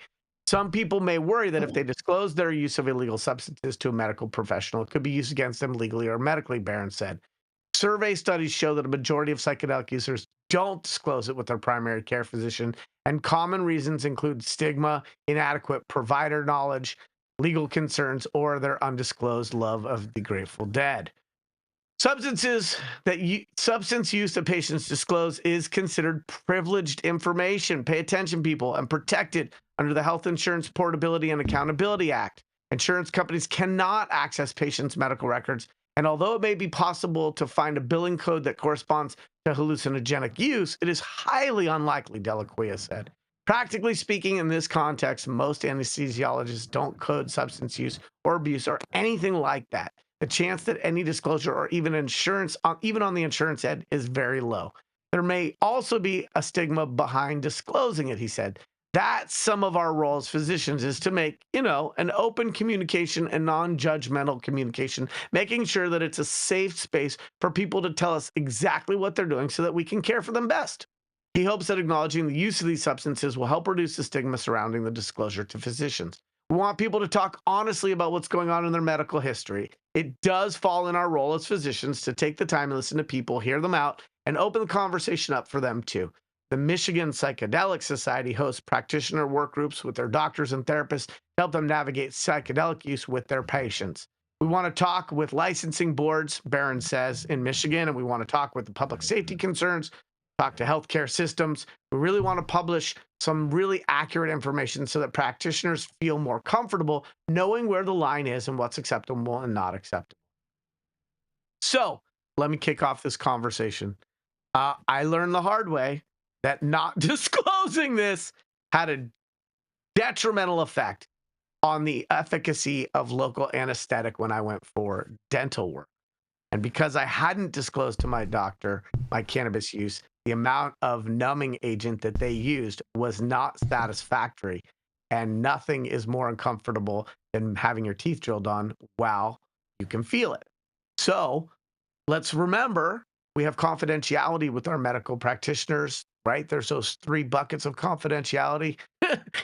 Some people may worry that if they disclose their use of illegal substances to a medical professional, it could be used against them legally or medically, Barron said. Survey studies show that a majority of psychedelic users don't disclose it with their primary care physician, and common reasons include stigma, inadequate provider knowledge, legal concerns, or their undisclosed love of the Grateful Dead. Substance use that patients disclose is considered privileged information. Pay attention, people, and protected under the Health Insurance Portability and Accountability Act. Insurance companies cannot access patients' medical records, and although it may be possible to find a billing code that corresponds to hallucinogenic use, it is highly unlikely, Delacqua said. Practically speaking, in this context, most anesthesiologists don't code substance use or abuse or anything like that. The chance that any disclosure or even insurance, even on the insurance end, is very low. There may also be a stigma behind disclosing it, he said. That's some of our role as physicians, is to make, an open communication and non-judgmental communication, making sure that it's a safe space for people to tell us exactly what they're doing so that we can care for them best. He hopes that acknowledging the use of these substances will help reduce the stigma surrounding the disclosure to physicians. We want people to talk honestly about what's going on in their medical history. It does fall in our role as physicians to take the time and listen to people, hear them out, and open the conversation up for them too. The Michigan Psychedelic Society hosts practitioner work groups with their doctors and therapists to help them navigate psychedelic use with their patients. We want to talk with licensing boards, Barron says, in Michigan, and we want to talk with the public safety concerns, talk to healthcare systems. We really want to publish some really accurate information so that practitioners feel more comfortable knowing where the line is and what's acceptable and not acceptable. So let me kick off this conversation. I learned the hard way that not disclosing this had a detrimental effect on the efficacy of local anesthetic when I went for dental work. And because I hadn't disclosed to my doctor my cannabis use, the amount of numbing agent that they used was not satisfactory. And nothing is more uncomfortable than having your teeth drilled on while you can feel it. So let's remember, we have confidentiality with our medical practitioners, right? There's those 3 buckets of confidentiality.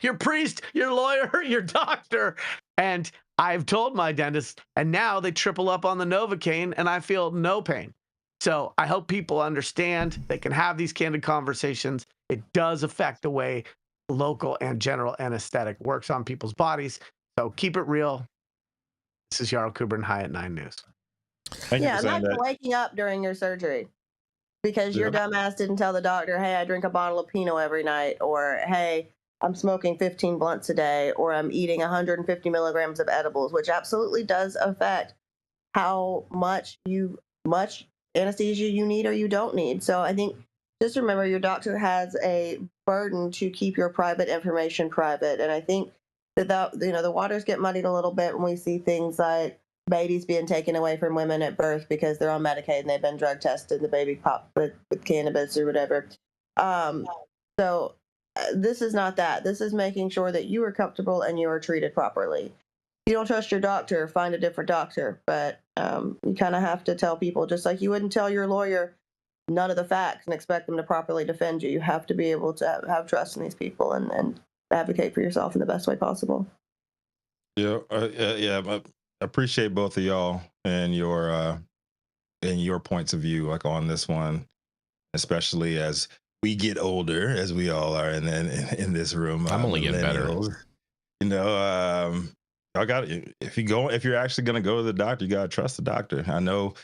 Your priest, your lawyer, your doctor. And I've told my dentist, and now they triple up on the Novocaine, and I feel no pain. So I hope people understand they can have these candid conversations. It does affect the way local and general anesthetic works on people's bodies. So keep it real. This is Yarrow Kubrin, High at 9 News. Yeah, imagine waking up during your surgery because your dumbass didn't tell the doctor, hey, I drink a bottle of Pinot every night, or hey, I'm smoking 15 blunts a day, or I'm eating 150 milligrams of edibles, which absolutely does affect how much anesthesia you need or you don't need. So I think just remember your doctor has a burden to keep your private information private. And I think that the waters get muddied a little bit when we see things like babies being taken away from women at birth because they're on Medicaid and they've been drug tested, the baby popped with cannabis or whatever. So this is not that. This is making sure that you are comfortable and you are treated properly. If you don't trust your doctor, find a different doctor. But you kind of have to tell people, just like you wouldn't tell your lawyer none of the facts and expect them to properly defend you. You have to be able to have trust in these people and advocate for yourself in the best way possible. Yeah, I appreciate both of y'all and your points of view, like on this one, especially as we get older, as we all are in this room. I'm only getting better. I got if you're actually gonna go to the doctor, you gotta trust the doctor. I know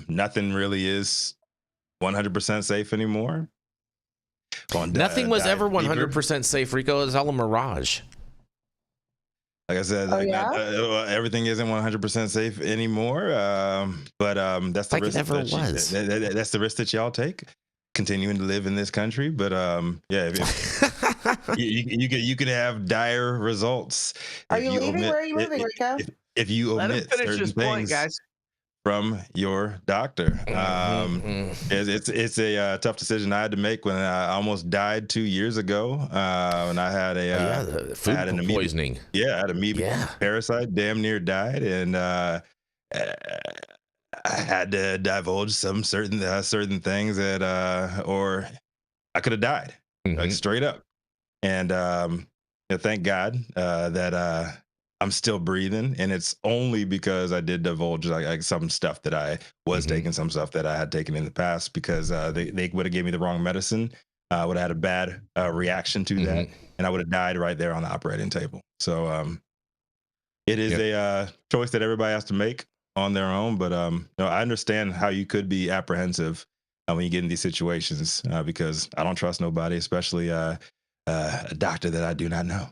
nothing really is 100% safe anymore. Nothing was ever 100% safe, Rico. It's all a mirage. Like I said, everything isn't 100% safe anymore. But that's the risk. That's the risk that y'all take, continuing to live in this country. But you could have dire results. Are you leaving? Where are you moving, Rico? If you omit certain things, guys, from your doctor. It's a tough decision I had to make when I almost died 2 years ago. And I had food poisoning. I had amoeba parasite, damn near died, and I had to divulge some certain things that, or I could have died, like straight up. And thank God that I'm still breathing, and it's only because I did divulge like some stuff that I was taking, some stuff that I had taken in the past, because they would have gave me the wrong medicine. I would have had a bad reaction to that, and I would have died right there on the operating table. So it is a choice that everybody has to make on their own. But I understand how you could be apprehensive when you get in these situations, because I don't trust nobody, especially a doctor that I do not know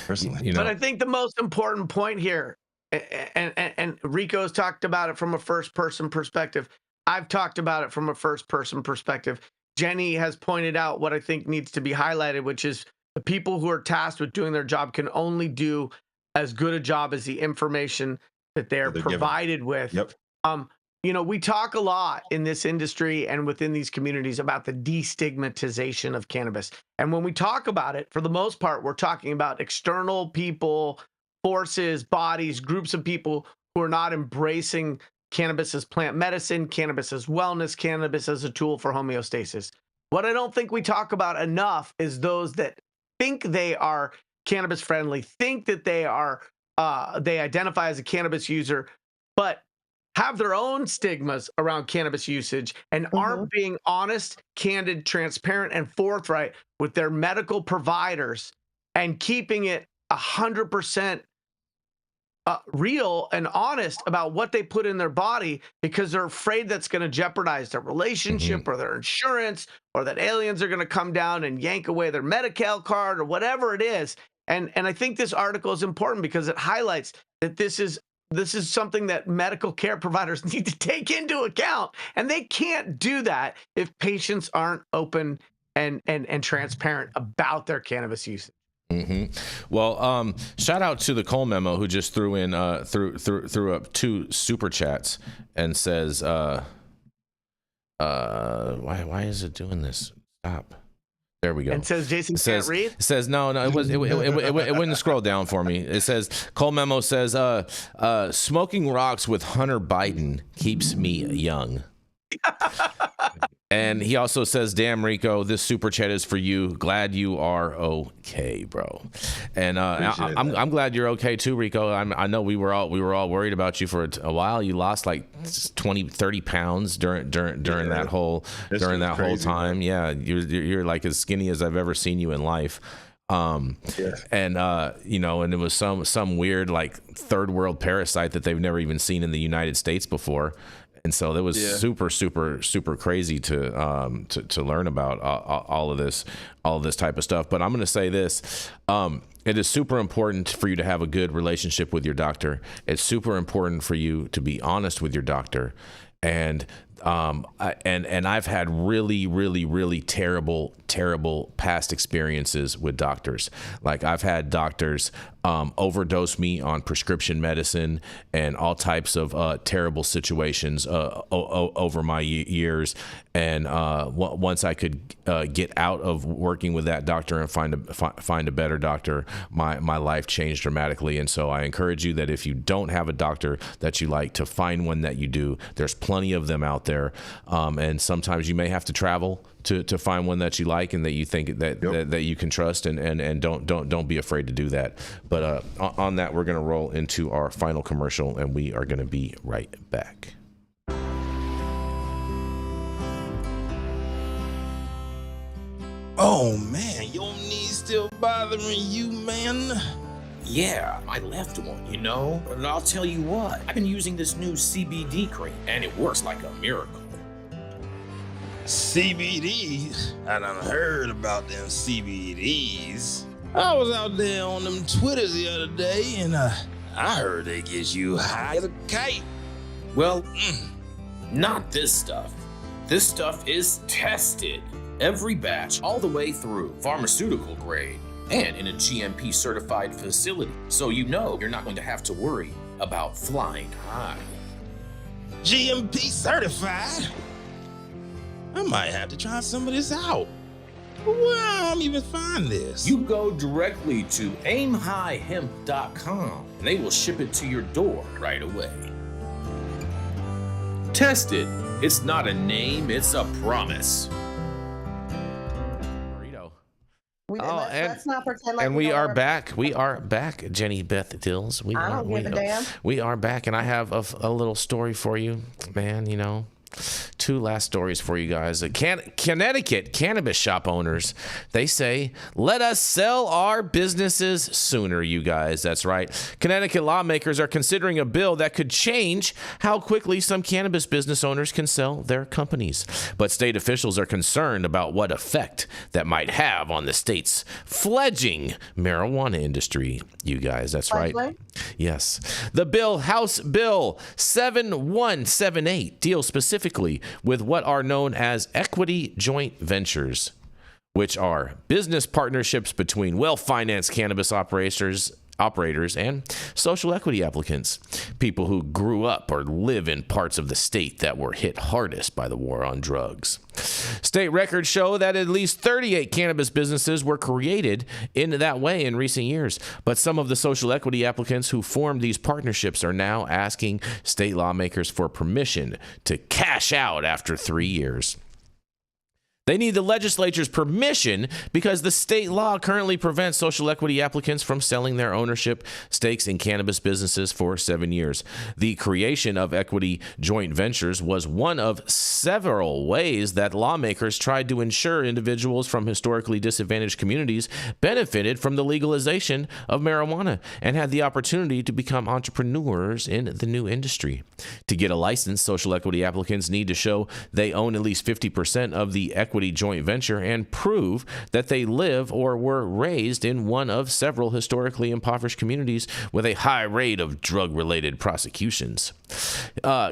personally. But I think the most important point here, and Rico's talked about it from a first-person perspective. I've talked about it from a first-person perspective. Jenny has pointed out what I think needs to be highlighted, which is the people who are tasked with doing their job can only do as good a job as the information that they're provided with. we talk a lot in this industry and within these communities about the destigmatization of cannabis. And when we talk about it, for the most part, we're talking about external people, forces, bodies, groups of people who are not embracing cannabis as plant medicine, cannabis as wellness, cannabis as a tool for homeostasis. What I don't think we talk about enough is those that think they are cannabis friendly, think that they identify as a cannabis user, but have their own stigmas around cannabis usage and aren't being honest, candid, transparent, and forthright with their medical providers and keeping it 100% real and honest about what they put in their body because they're afraid that's going to jeopardize their relationship or their insurance, or that aliens are going to come down and yank away their Medi-Cal card or whatever it is. And I think this article is important because it highlights that this is something that medical care providers need to take into account, and they can't do that if patients aren't open and transparent about their cannabis usage. Well, shout out to the Cole Memo who just threw up 2 super chats and says, why is it doing this? Stop. There we go. And says Jason can't read? It says no. It wouldn't scroll down for me. It says Cole Memo says smoking rocks with Hunter Biden keeps me young. And he also says, damn, Rico, this super chat is for you. Glad you are okay, bro. And I'm glad you're okay too, Rico. I know we were all worried about you for a while. You lost like 20-30 pounds during that whole time. Yeah, you're like as skinny as I've ever seen you in life. And and it was some weird like third world parasite that they've never even seen in the United States before. And so that was super, super, super crazy to learn about all of this type of stuff. But I'm going to say this. It is super important for you to have a good relationship with your doctor. It's super important for you to be honest with your doctor. And I've had really, really, really terrible past experiences with doctors. Like I've had doctors overdose me on prescription medicine and all types of terrible situations over my years. And once I could get out of working with that doctor and find a better doctor, my life changed dramatically. And so I encourage you that if you don't have a doctor that you like, to find one that you do. There's plenty of them out there. And sometimes you may have to travel to find one that you like and that you think that you can trust, and don't be afraid to do that. But on that, we're going to roll into our final commercial, and we are going to be right back. Oh man, your knees still bothering you, man? Yeah, my left one, And I'll tell you what, I've been using this new CBD cream, and it works like a miracle. CBDs? I done heard about them CBDs. I was out there on them Twitters the other day, and I heard they get you high as a kite. Well, not this stuff. This stuff is tested. Every batch, all the way through, pharmaceutical grade, and in a GMP certified facility. So you're not going to have to worry about flying high. GMP certified? I might have to try some of this out. Where am I even find this? You go directly to aimhighhemp.com and they will ship it to your door right away. Tested. It's not a name, it's a promise. Let's not pretend like we are back. We are back, Jenny Beth Dills. I don't give a damn. We are back, and I have a little story for you, man. 2 last stories for you guys. Connecticut cannabis shop owners, they say, let us sell our businesses sooner, you guys. That's right. Connecticut lawmakers are considering a bill that could change how quickly some cannabis business owners can sell their companies. But state officials are concerned about what effect that might have on the state's fledgling marijuana industry, you guys. That's right. Yes. The bill, House Bill 7178, deals specifically with what are known as equity joint ventures, which are business partnerships between well-financed cannabis operators operators, and social equity applicants, people who grew up or live in parts of the state that were hit hardest by the war on drugs. State records show that at least 38 cannabis businesses were created in that way in recent years, but some of the social equity applicants who formed these partnerships are now asking state lawmakers for permission to cash out after 3 years. They need the legislature's permission because the state law currently prevents social equity applicants from selling their ownership stakes in cannabis businesses for 7 years. The creation of equity joint ventures was one of several ways that lawmakers tried to ensure individuals from historically disadvantaged communities benefited from the legalization of marijuana and had the opportunity to become entrepreneurs in the new industry. To get a license, social equity applicants need to show they own at least 50% of the equity joint venture and prove that they live or were raised in one of several historically impoverished communities with a high rate of drug-related prosecutions.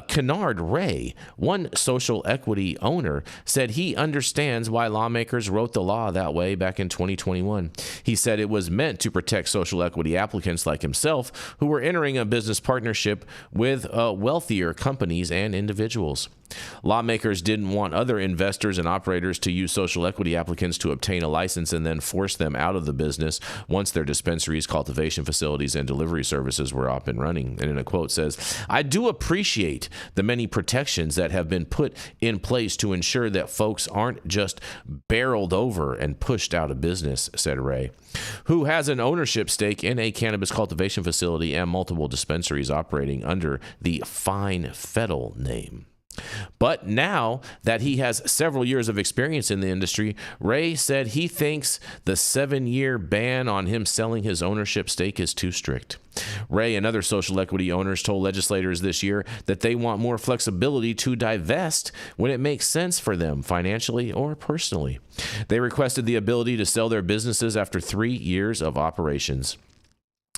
Kennard Ray, one social equity owner, said he understands why lawmakers wrote the law that way back in 2021. He said it was meant to protect social equity applicants like himself who were entering a business partnership with wealthier companies and individuals. Lawmakers didn't want other investors and operators to use social equity applicants to obtain a license and then force them out of the business once their dispensaries, cultivation facilities, and delivery services were up and running. And in a quote says, "I do appreciate the many protections that have been put in place to ensure that folks aren't just barreled over and pushed out of business," said Ray, who has an ownership stake in a cannabis cultivation facility and multiple dispensaries operating under the Fine Fettle name. But now that he has several years of experience in the industry, Ray said he thinks the 7-year ban on him selling his ownership stake is too strict. Ray and other social equity owners told legislators this year that they want more flexibility to divest when it makes sense for them financially or personally. They requested the ability to sell their businesses after 3 years of operations.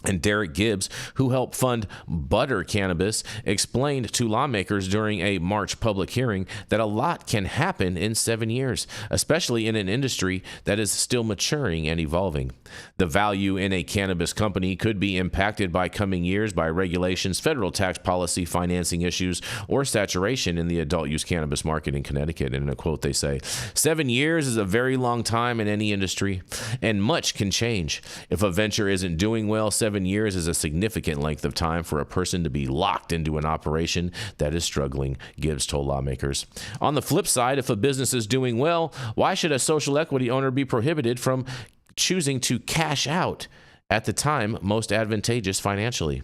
And Derek Gibbs, who helped fund Butter Cannabis, explained to lawmakers during a March public hearing that a lot can happen in 7 years, especially in an industry that is still maturing and evolving. The value in a cannabis company could be impacted by coming years by regulations, federal tax policy, financing issues, or saturation in the adult use cannabis market in Connecticut. And in a quote, they say, 7 years is a very long time in any industry, and much can change. If a venture isn't doing well, 7 years is a significant length of time for a person to be locked into an operation that is struggling, Gibbs told lawmakers. On the flip side, if a business is doing well, why should a social equity owner be prohibited from choosing to cash out at the time most advantageous financially?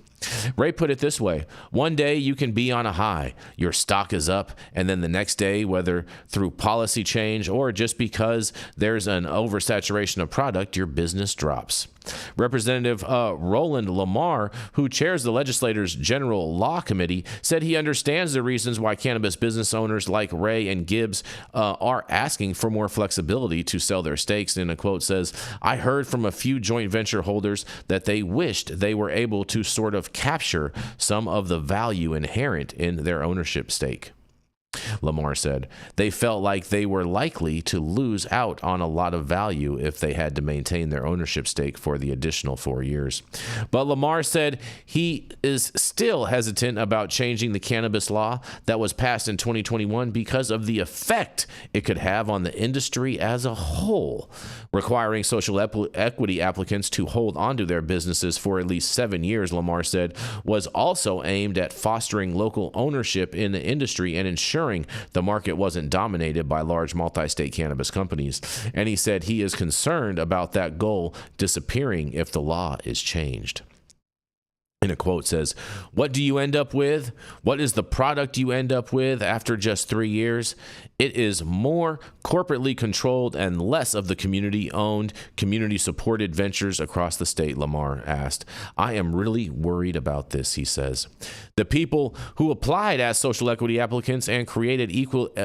Ray put it this way: one day you can be on a high, your stock is up, and then the next day, whether through policy change or just because there's an oversaturation of product, your business drops. Representative Roland Lamar, who chairs the legislature's General Law Committee, said he understands the reasons why cannabis business owners like Ray and Gibbs are asking for more flexibility to sell their stakes. And in a quote says, "I heard from a few joint venture holders that they wished they were able to sort of capture some of the value inherent in their ownership stake." Lamar said they felt like they were likely to lose out on a lot of value if they had to maintain their ownership stake for the additional 4 years. But Lamar said he is still hesitant about changing the cannabis law that was passed in 2021 because of the effect it could have on the industry as a whole. Requiring social equity applicants to hold onto their businesses for at least 7 years, Lamar said, was also aimed at fostering local ownership in the industry and ensuring the market wasn't dominated by large multi-state cannabis companies. And he said he is concerned about that goal disappearing if the law is changed. In a quote says, "What do you end up with? What is the product you end up with after just 3 years? It is more corporately controlled and less of the community-owned, community-supported ventures across the state," Lamar asked. "I am really worried about this," he says. The people who applied as social equity applicants and created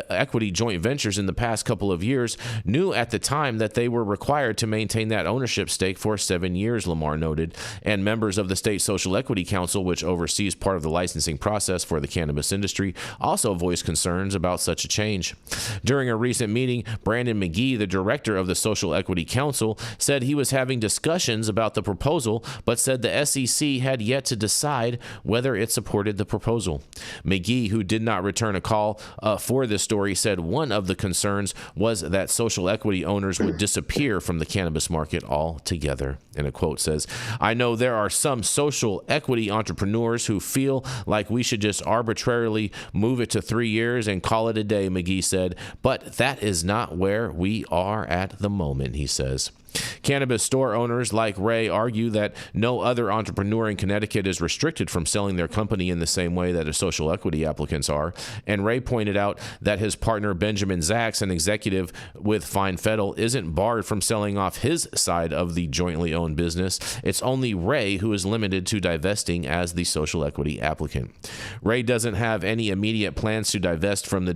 equity joint ventures in the past couple of years knew at the time that they were required to maintain that ownership stake for 7 years, Lamar noted, and members of the state social equity council, which oversees part of the licensing process for the cannabis industry, also voiced concerns about such a change. During a recent meeting, Brandon McGee, the director of the Social Equity Council, said he was having discussions about the proposal, but said the SEC had yet to decide whether it supported the proposal. McGee, who did not return a call for this story, said one of the concerns was that social equity owners would disappear from the cannabis market altogether. And a quote says, "I know there are some social equity entrepreneurs who feel like we should just arbitrarily move it to 3 years and call it a day," McGee said, "but that is not where we are at the moment," he says. Cannabis store owners like Ray argue that no other entrepreneur in Connecticut is restricted from selling their company in the same way that social equity applicants are. And Ray pointed out that his partner Benjamin Zaks, an executive with Fine Fettle, isn't barred from selling off his side of the jointly owned business. It's only Ray who is limited to divesting as the social equity applicant. Ray doesn't have any immediate plans to divest from the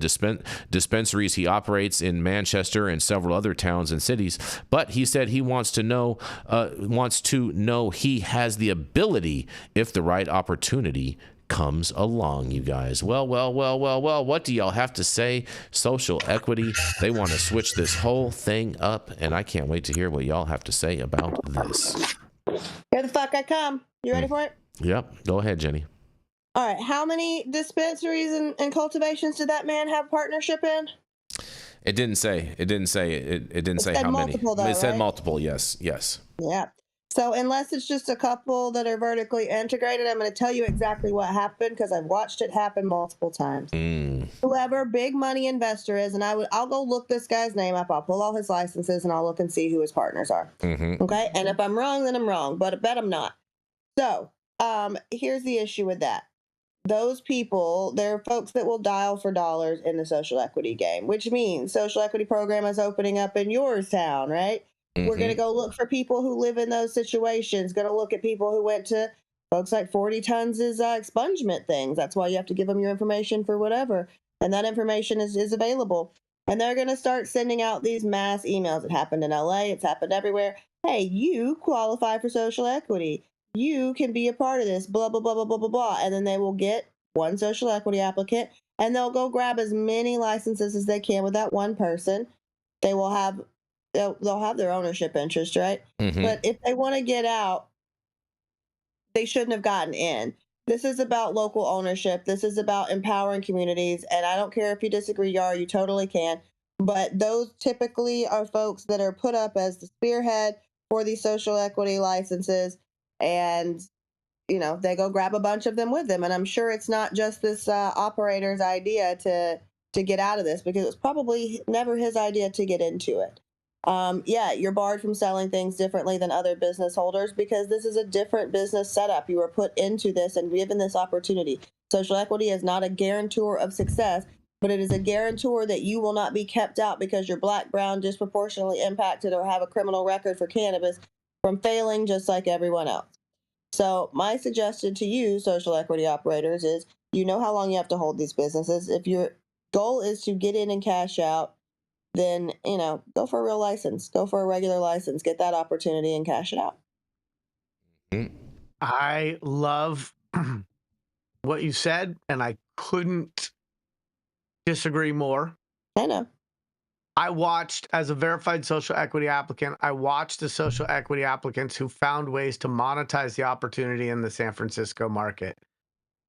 dispensaries he operates in Manchester and several other towns and cities, but he said he wants to know he has the ability if the right opportunity comes along, you guys. Well, what do y'all have to say? Social equity, they want to switch this whole thing up, and I can't wait to hear what y'all have to say about this. Here the fuck I come. You ready for it? Yep, go ahead, Jenny. All right, how many dispensaries and cultivations did that man have partnership in? It didn't say. It didn't say how many. Though, it said right? multiple. Yes. Yeah. So unless it's just a couple that are vertically integrated, I'm going to tell you exactly what happened because I've watched it happen multiple times. Whoever big money investor is, and I'll go look this guy's name up. I'll pull all his licenses and I'll look and see who his partners are. Okay. And if I'm wrong, then I'm wrong, but I bet I'm not. So here's the issue with that. Those people, they're folks that will dial for dollars in the social equity game, which means social equity program is opening up in your town, right? We're going to go look for people who live in those situations, going to look at people who went to folks like 40 Tons' expungement things. That's why you have to give them your information for whatever. And that information is available. And they're going to start sending out these mass emails. It happened in LA. It's happened everywhere. Hey, you qualify for social equity. You can be a part of this, blah, blah, blah, blah, blah, blah, blah. And then they will get one social equity applicant and they'll go grab as many licenses as they can with that one person. They will have, they'll have their ownership interest, right? But if they want to get out, they shouldn't have gotten in. This is about local ownership. This is about empowering communities. And I don't care if you disagree, Yar, you totally can. But those typically are folks that are put up as the spearhead for these social equity licenses. And, you know, they go grab a bunch of them with them. And I'm sure it's not just this operator's idea to get out of this, because it was probably never his idea to get into it. Yeah, you're barred from selling things differently than other business holders because this is a different business setup. You were put into this and given this opportunity. Social equity is not a guarantor of success, but it is a guarantor that you will not be kept out because you're black, brown, disproportionately impacted, or have a criminal record for cannabis from failing just like everyone else. So my suggestion to you, social equity operators, is you know how long you have to hold these businesses. If your goal is to get in and cash out, then, you know, go for a real license. Go for a regular license. Get that opportunity and cash it out. I love what you said, and I couldn't disagree more. I know. I watched, as a verified social equity applicant, I watched the social equity applicants who found ways to monetize the opportunity in the San Francisco market.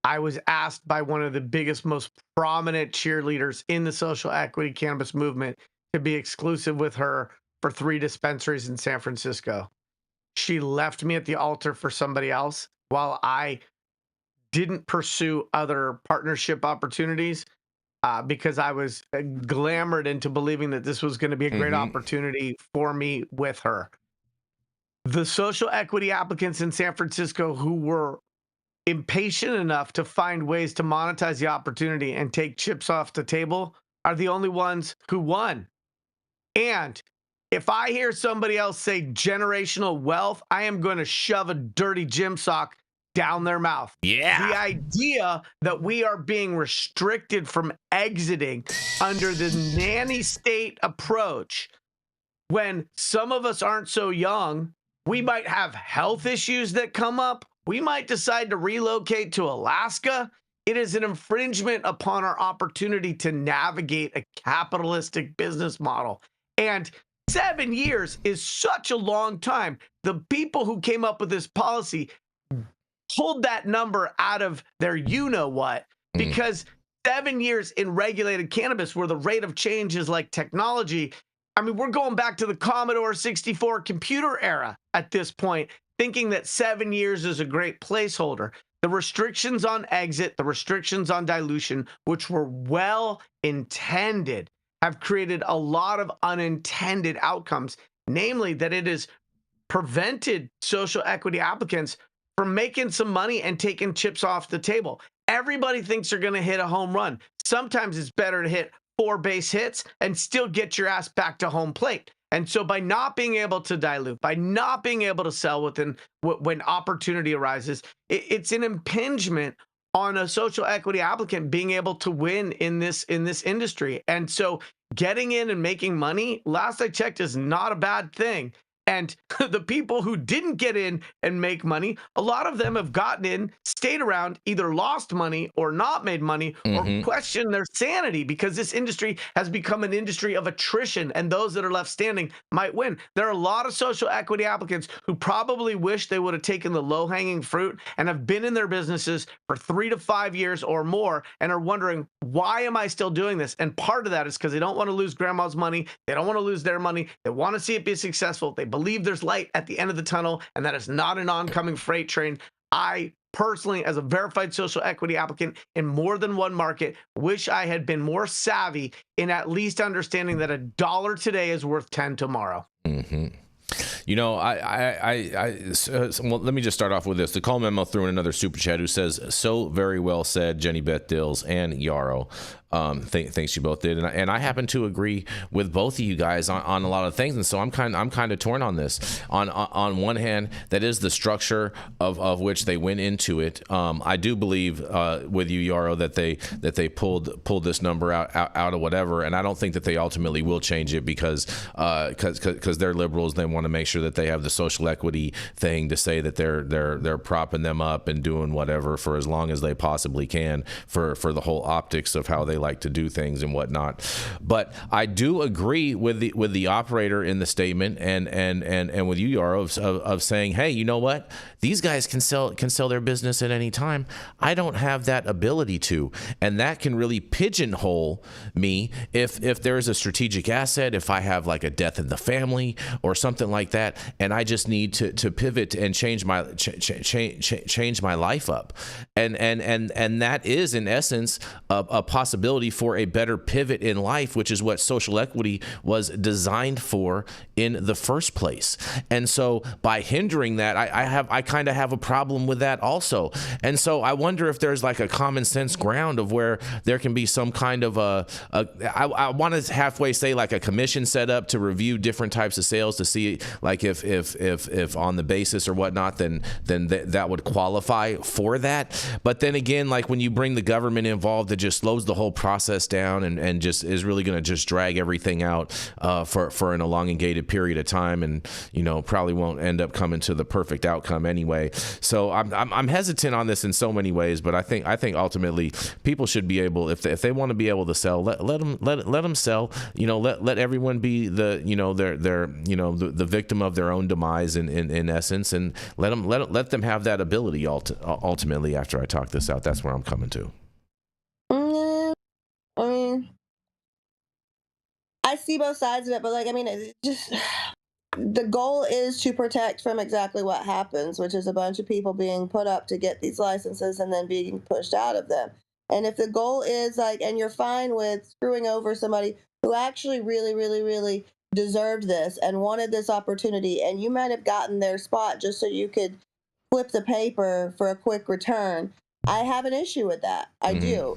I was asked by one of the biggest, most prominent cheerleaders in the social equity cannabis movement to be exclusive with her for 3 dispensaries in San Francisco. She left me at the altar for somebody else while I didn't pursue other partnership opportunities because I was glamored into believing that this was going to be a great opportunity for me with her. The social equity applicants in San Francisco who were impatient enough to find ways to monetize the opportunity and take chips off the table are the only ones who won. And if I hear somebody else say generational wealth, I am going to shove a dirty gym sock down their mouth. Yeah. The idea that we are being restricted from exiting under the nanny state approach, when some of us aren't so young, we might have health issues that come up. We might decide to relocate to Alaska. It is an infringement upon our opportunity to navigate a capitalistic business model. And 7 years is such a long time. The people who came up with this policy pulled that number out of their you-know-what, because 7 years in regulated cannabis where the rate of change is like technology. I mean, we're going back to the Commodore 64 computer era at this point, thinking that 7 years is a great placeholder. The restrictions on exit, the restrictions on dilution, which were well intended, have created a lot of unintended outcomes, namely that it has prevented social equity applicants from making some money and taking chips off the table. Everybody thinks they're going to hit a home run. Sometimes it's better to hit 4 base hits and still get your ass back to home plate. And so by not being able to dilute, by not being able to sell when opportunity arises, it's an impingement on a social equity applicant being able to win in this industry. And so getting in and making money, last I checked, is not a bad thing. And the people who didn't get in and make money, a lot of them have gotten in, stayed around, either lost money or not made money, or questioned their sanity, because this industry has become an industry of attrition, and those that are left standing might win. There are a lot of social equity applicants who probably wish they would have taken the low-hanging fruit and have been in their businesses for 3 to 5 years or more and are wondering, why am I still doing this? And part of that is because they don't want to lose grandma's money. They don't want to lose their money. They want to see it be successful. They believe there's light at the end of the tunnel, and that is not an oncoming freight train. I personally, as a verified social equity applicant in more than one market, wish I had been more savvy in at least understanding that $1 today is worth 10 tomorrow. You know, well, let me just start off with this. The call memo threw in another super chat who says, "So very well said, Jenny Beth, Dills, and Yarrow." Thanks, you both did, and I happen to agree with both of you guys on a lot of things, and so I'm kind of torn on this. On one hand, that is the structure of which they went into it. I do believe with you, Yarrow, that they pulled this number out of whatever, and I don't think that they ultimately will change it because they're liberals. They want to make sure that they have the social equity thing to say that they're propping them up and doing whatever for as long as they possibly can for the whole optics of how they like to do things and whatnot. But I do agree with the operator in the statement and with you, Yarrow, of saying, hey, you know what? These guys can sell their business at any time. I don't have that ability to, and that can really pigeonhole me if there's a strategic asset, if I have like a death in the family or something like that, and I just need to pivot and change my life up, and that is in essence a possibility for a better pivot in life, which is what social equity was designed for in the first place. And so by hindering that, I kind of have a problem with that also. And so I wonder if there's like a common sense ground of where there can be some kind of I want to halfway say like a commission set up to review different types of sales to see like if on the basis or whatnot, then that would qualify for that. But then again, like when you bring the government involved, it just slows the whole process down and just is really going to just drag everything out for an elongated period of time, and probably won't end up coming to the perfect outcome anyway. So I'm hesitant on this in so many ways, but I think ultimately people should be able, if they want to be able to sell, let them sell. Let everyone be the the victim of their own demise in essence, and let them have that ability ultimately. After I talk this out, that's where I'm coming to. I mean, I see both sides of it, but it's just the goal is to protect from exactly what happens, which is a bunch of people being put up to get these licenses and then being pushed out of them. And if the goal is and you're fine with screwing over somebody who actually really, really, really deserved this and wanted this opportunity, and you might have gotten their spot just so you could flip the paper for a quick return, I have an issue with that. I do.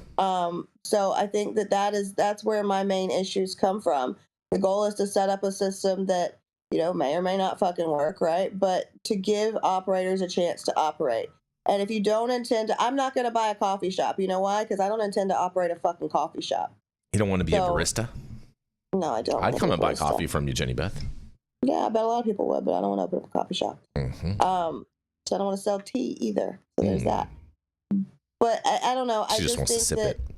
So I think that's where my main issues come from. The goal is to set up a system that, may or may not fucking work, right? But to give operators a chance to operate. And if you don't intend to, I'm not going to buy a coffee shop. You know why? Because I don't intend to operate a fucking coffee shop. You don't want to be a barista? No, I don't. I'd come and buy coffee from you, Jenny Beth. Yeah, I bet a lot of people would, but I don't want to open up a coffee shop. So I don't want to sell tea either. So there's that. But I don't know. I She just wants to think sip that it.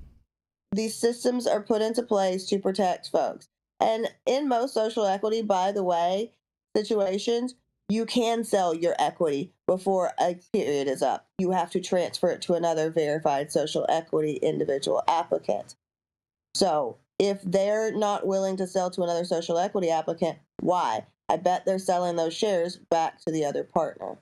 these systems are put into place to protect folks. And in most social equity, by the way, situations, you can sell your equity before a period is up. You have to transfer it to another verified social equity individual applicant. So if they're not willing to sell to another social equity applicant, why? I bet they're selling those shares back to the other partner.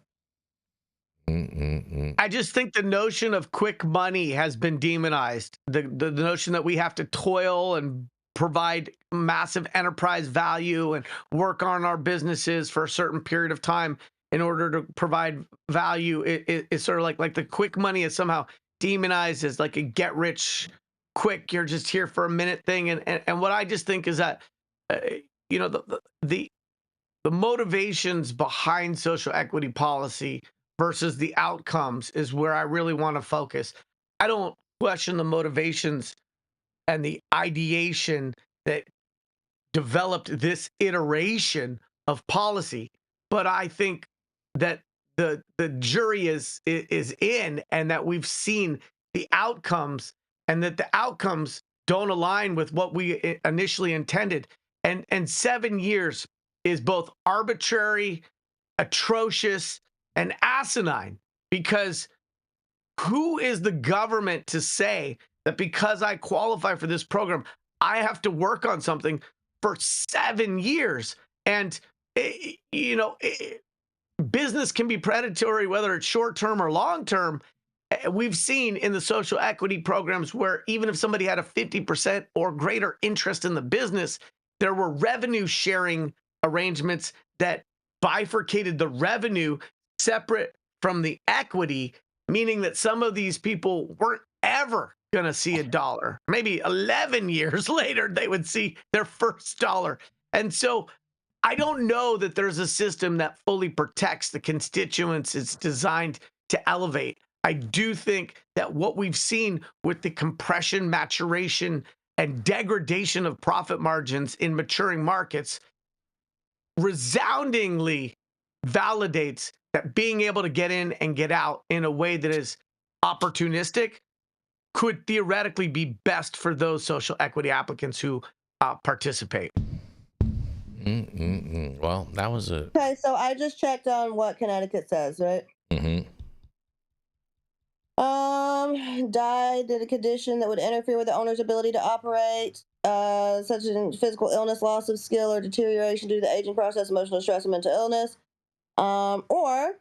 I just think the notion of quick money has been demonized. The notion that we have to toil and provide massive enterprise value and work on our businesses for a certain period of time in order to provide value is sort of like the quick money is somehow demonized as like a get rich quick, you're just here for a minute thing. And what I just think is that, the motivations behind social equity policy versus the outcomes is where I really want to focus. I don't question the motivations and the ideation that developed this iteration of policy, but I think that the jury is in, and that we've seen the outcomes, and that the outcomes don't align with what we initially intended. And 7 years is both arbitrary, atrocious, and asinine, because who is the government to say that because I qualify for this program, I have to work on something for 7 years? And, business can be predatory, whether it's short-term or long-term. We've seen in the social equity programs where even if somebody had a 50% or greater interest in the business, there were revenue sharing arrangements that bifurcated the revenue separate from the equity, meaning that some of these people weren't ever going to see a dollar. Maybe 11 years later, they would see their first dollar. And so I don't know that there's a system that fully protects the constituents it's designed to elevate. I do think that what we've seen with the compression, maturation, and degradation of profit margins in maturing markets resoundingly validates that being able to get in and get out in a way that is opportunistic could theoretically be best for those social equity applicants who participate. Well, that was a... Okay, so I just checked on what Connecticut says, right? Died in a condition that would interfere with the owner's ability to operate, such as physical illness, loss of skill, or deterioration due to the aging process, emotional stress, and mental illness. Or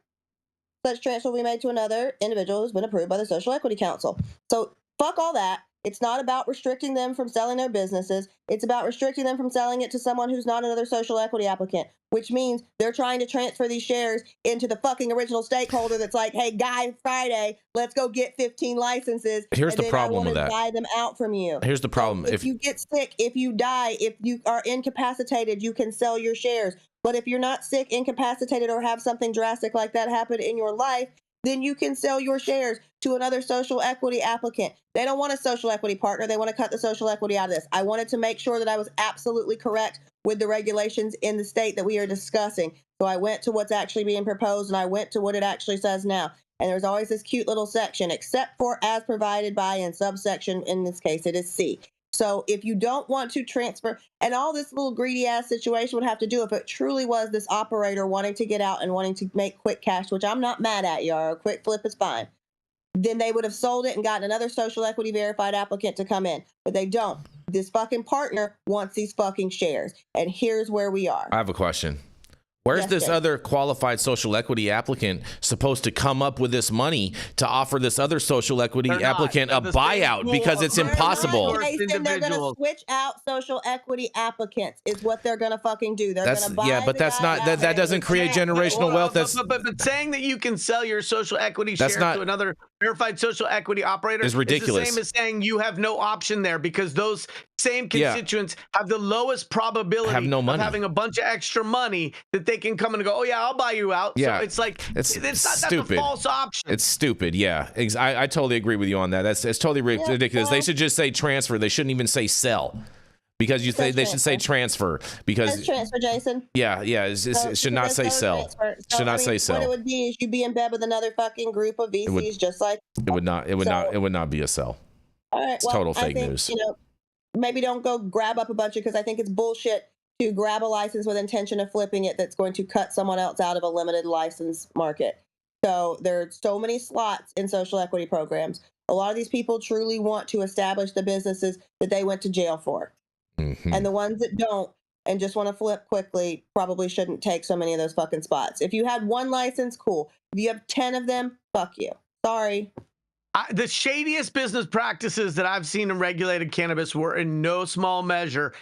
such transfer will be made to another individual who's been approved by the Social Equity Council. So fuck all that. It's not about restricting them from selling their businesses. It's about restricting them from selling it to someone who's not another social equity applicant, which means they're trying to transfer these shares into the fucking original stakeholder that's like, hey, Guy Friday, let's go get 15 licenses. Here's the problem with that. Buy them out from you. Here's the problem. So if you get sick, if you die, if you are incapacitated, you can sell your shares. But if you're not sick, incapacitated, or have something drastic like that happen in your life, then you can sell your shares to another social equity applicant. They don't want a social equity partner. They want to cut the social equity out of this. I wanted to make sure that I was absolutely correct with the regulations in the state that we are discussing. So I went to what's actually being proposed, and I went to what it actually says now. And there's always this cute little section, except for as provided by, in subsection, in this case, it is C. So if you don't want to transfer, and all this little greedy ass situation would have to do if it truly was this operator wanting to get out and wanting to make quick cash, which I'm not mad at, Yarrow. Quick flip is fine. Then they would have sold it and gotten another social equity verified applicant to come in. But they don't. This fucking partner wants these fucking shares. And here's where we are. I have a question. Where's this other qualified social equity applicant supposed to come up with this money to offer this other social equity applicant a buyout? Because it's impossible. They're going to switch out social equity applicants is what they're going to fucking do. They're going to buy. Yeah, but that's not, that doesn't create generational wealth. But saying that you can sell your social equity share to another verified social equity operator is ridiculous. It's the same as saying you have no option there, because those same constituents have the lowest probability of having a bunch of extra money that they can come and go, oh yeah, I'll buy you out. Yeah, so it's like it's stupid. That's a false option. It's stupid. Yeah, I totally agree with you on that. It's totally ridiculous. They should just say transfer. They shouldn't even say sell. Because they should say transfer because It's transfer, Jason. yeah, it should not say sell. Should not say sell. What it would be is you'd be in bed with another fucking group of VCs, just like it would not be a sell. All right, It's total fake news. Maybe don't go grab up a bunch of, because I think it's bullshit to grab a license with intention of flipping it that's going to cut someone else out of a limited license market. So there are so many slots in social equity programs. A lot of these people truly want to establish the businesses that they went to jail for. Mm-hmm. And the ones that don't and just want to flip quickly probably shouldn't take so many of those fucking spots. If you had one license, cool. If you have 10 of them, fuck you. Sorry. The shadiest business practices that I've seen in regulated cannabis were in no small measure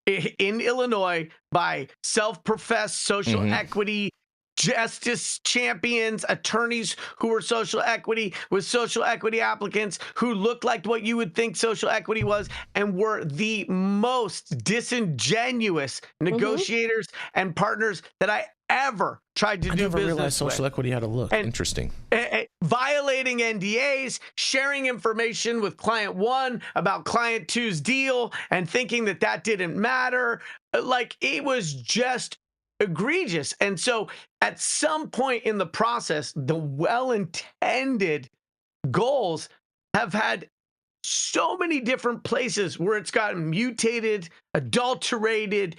in Illinois by self-professed social equity justice champions, attorneys who were social equity, with social equity applicants who looked like what you would think social equity was, and were the most disingenuous negotiators and partners that I ever tried to do business with. I never realized social equity had a look. Interesting. Violating NDAs, sharing information with client one about client two's deal, and thinking that didn't matter. Like, it was just egregious. And so at some point in the process, the well-intended goals have had so many different places where it's gotten mutated, adulterated.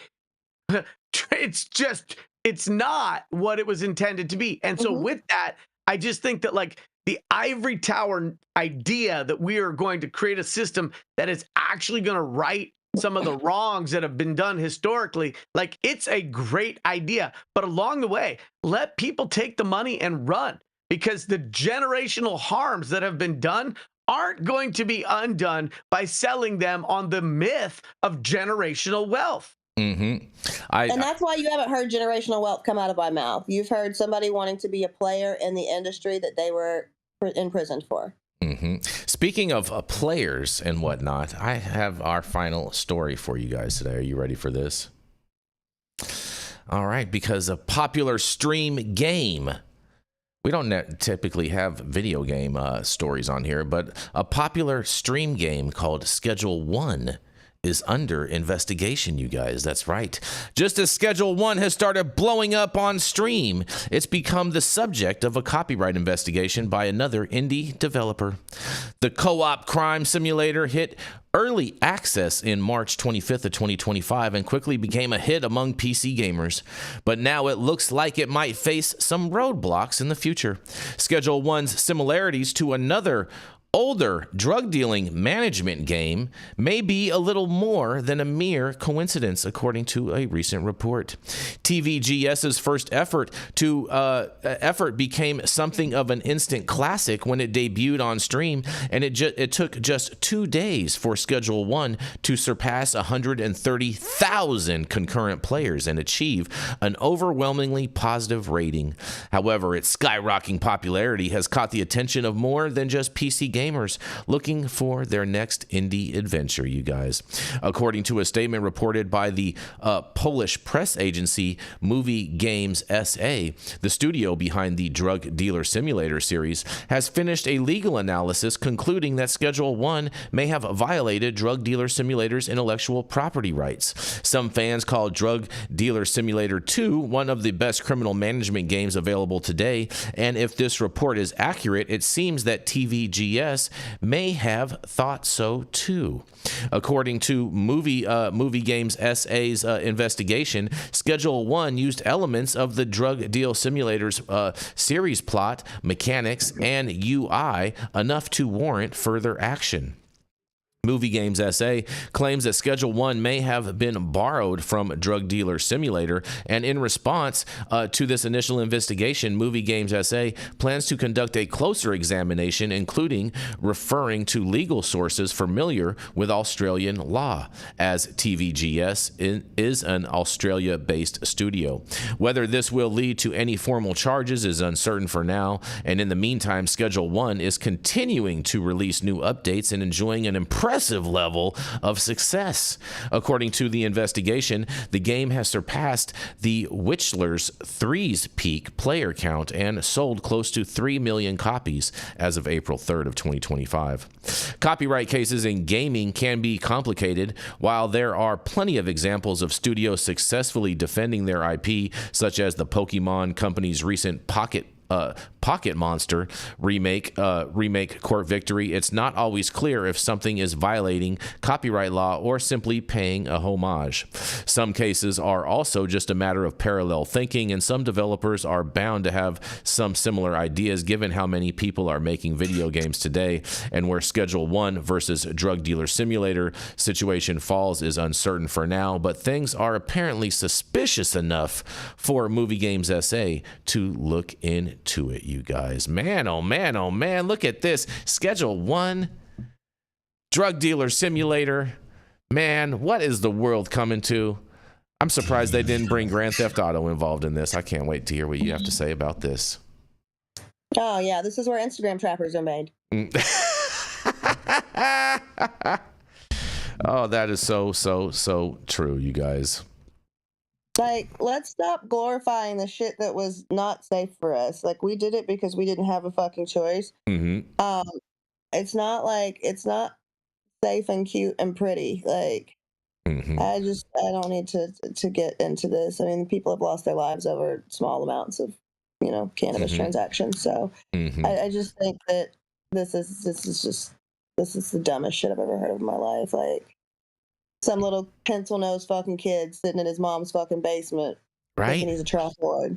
It's not what it was intended to be. And so with that, I just think that, like, the ivory tower idea that we are going to create a system that is actually going to right some of the wrongs that have been done historically, like, it's a great idea. But along the way, let people take the money and run, because the generational harms that have been done aren't going to be undone by selling them on the myth of generational wealth. And that's why you haven't heard generational wealth come out of my mouth. You've heard somebody wanting to be a player in the industry that they were imprisoned for. Speaking of players and whatnot, I have our final story for you guys today. Are you ready for this? All right, because a popular stream game, we don't typically have video game stories on here, but a popular stream game called Schedule 1 is under investigation, you guys. That's right. Just as Schedule 1 has started blowing up on stream, it's become the subject of a copyright investigation by another indie developer. The co-op crime simulator hit early access in March 25th of 2025 and quickly became a hit among PC gamers. But now it looks like it might face some roadblocks in the future. Schedule 1's similarities to another older drug dealing management game may be a little more than a mere coincidence, according to a recent report. TVGS's first effort became something of an instant classic when it debuted on stream, and it took just 2 days for Schedule 1 to surpass 130,000 concurrent players and achieve an overwhelmingly positive rating. However, its skyrocketing popularity has caught the attention of more than just PC gamers looking for their next indie adventure, you guys. According to a statement reported by the Polish press agency Movie Games SA, the studio behind the Drug Dealer Simulator series has finished a legal analysis concluding that Schedule 1 may have violated Drug Dealer Simulator's intellectual property rights. Some fans call Drug Dealer Simulator 2 one of the best criminal management games available today, and if this report is accurate, it seems that TVGS may have thought so too. According to Movie Games SA's investigation, Schedule 1 used elements of the Drug Deal Simulator's series plot, mechanics, and UI enough to warrant further action. Movie Games SA claims that Schedule 1 may have been borrowed from Drug Dealer Simulator, and in response to this initial investigation, Movie Games SA plans to conduct a closer examination, including referring to legal sources familiar with Australian law, as TVGS is an Australia-based studio. Whether this will lead to any formal charges is uncertain for now, and in the meantime, Schedule 1 is continuing to release new updates and enjoying an impressive impressive level of success. According to the investigation, the game has surpassed the Witchler's Threes peak player count and sold close to 3 million copies as of April 3rd of 2025. Copyright cases in gaming can be complicated. While there are plenty of examples of studios successfully defending their IP, such as the Pokemon Company's recent Pocket Monster remake court victory, it's not always clear if something is violating copyright law or simply paying a homage. Some cases are also just a matter of parallel thinking, and some developers are bound to have some similar ideas given how many people are making video games today, and where Schedule 1 versus Drug Dealer Simulator situation falls is uncertain for now, but things are apparently suspicious enough for Movie Games SA to look into it, you guys. Man, oh man, oh man, look at this. Schedule 1, Drug Dealer Simulator. Man, what is the world coming to? I'm surprised they didn't bring Grand Theft Auto involved in this. I can't wait to hear what you have to say about this. Oh, yeah, this is where Instagram trappers are made. Oh, that is so true, you guys. Like, let's stop glorifying the shit that was not safe for us. Like, we did it because we didn't have a fucking choice. Mm-hmm. It's not safe and cute and pretty. Like, mm-hmm. I don't need to get into this. I mean, people have lost their lives over small amounts of, cannabis mm-hmm. transactions. So mm-hmm. I just think that this is the dumbest shit I've ever heard of in my life. Like, some little pencil nose fucking kid sitting in his mom's fucking basement, right? Thinking he's a traploid.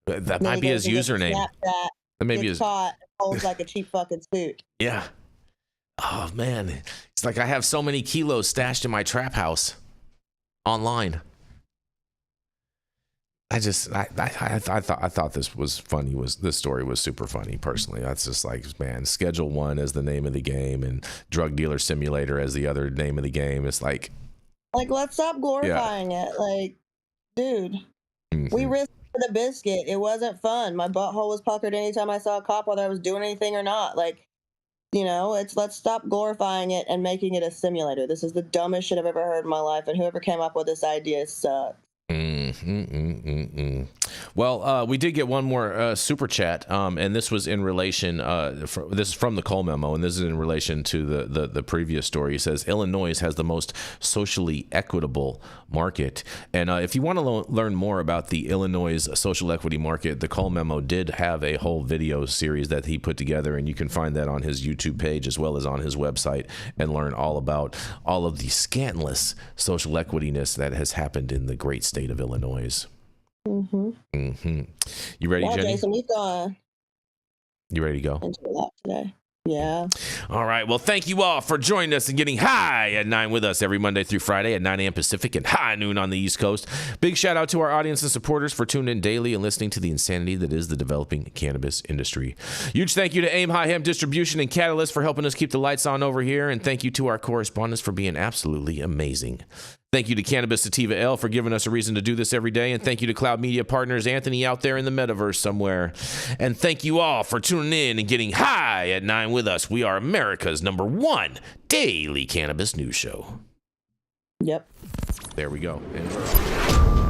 That might be his username. That may be his. Caught, holds like a cheap fucking suit. Yeah. Oh man, it's like I have so many kilos stashed in my trap house online. I thought this was funny. This story was super funny personally. That's just like, man, Schedule 1 as the name of the game and Drug Dealer Simulator as the other name of the game. It's like let's stop glorifying it. Like, dude, mm-hmm. we risked the biscuit. It wasn't fun. My butthole was puckered anytime I saw a cop, whether I was doing anything or not. Like, let's stop glorifying it and making it a simulator. This is the dumbest shit I've ever heard in my life, and whoever came up with this idea sucks. Well, we did get one more super chat, and this was in relation. This is from the Cole memo, and this is in relation to the previous story. He says Illinois has the most socially equitable market, and if you want to learn more about the Illinois social equity market, the Cole memo did have a whole video series that he put together, and you can find that on his YouTube page as well as on his website, and learn all about all of the scandalous social equityness that has happened in the great state of Illinois. Mm-hmm. You ready, Jenny? Jason, we've gone. You ready to go? Into a lot today. Yeah. All right. Well, thank you all for joining us and getting high at 9 with us every Monday through Friday at 9 a.m. Pacific and high noon on the East Coast. Big shout out to our audience and supporters for tuning in daily and listening to the insanity that is the developing cannabis industry. Huge thank you to Aim High Hemp Distribution and Catalyst for helping us keep the lights on over here. And thank you to our correspondents for being absolutely amazing. Thank you to Cannabis Sativa L for giving us a reason to do this every day. And thank you to Cloud Media Partners Anthony out there in the metaverse somewhere. And thank you all for tuning in and getting high at 9 with us. We are America's #1 daily cannabis news show. Yep. There we go. And we're off.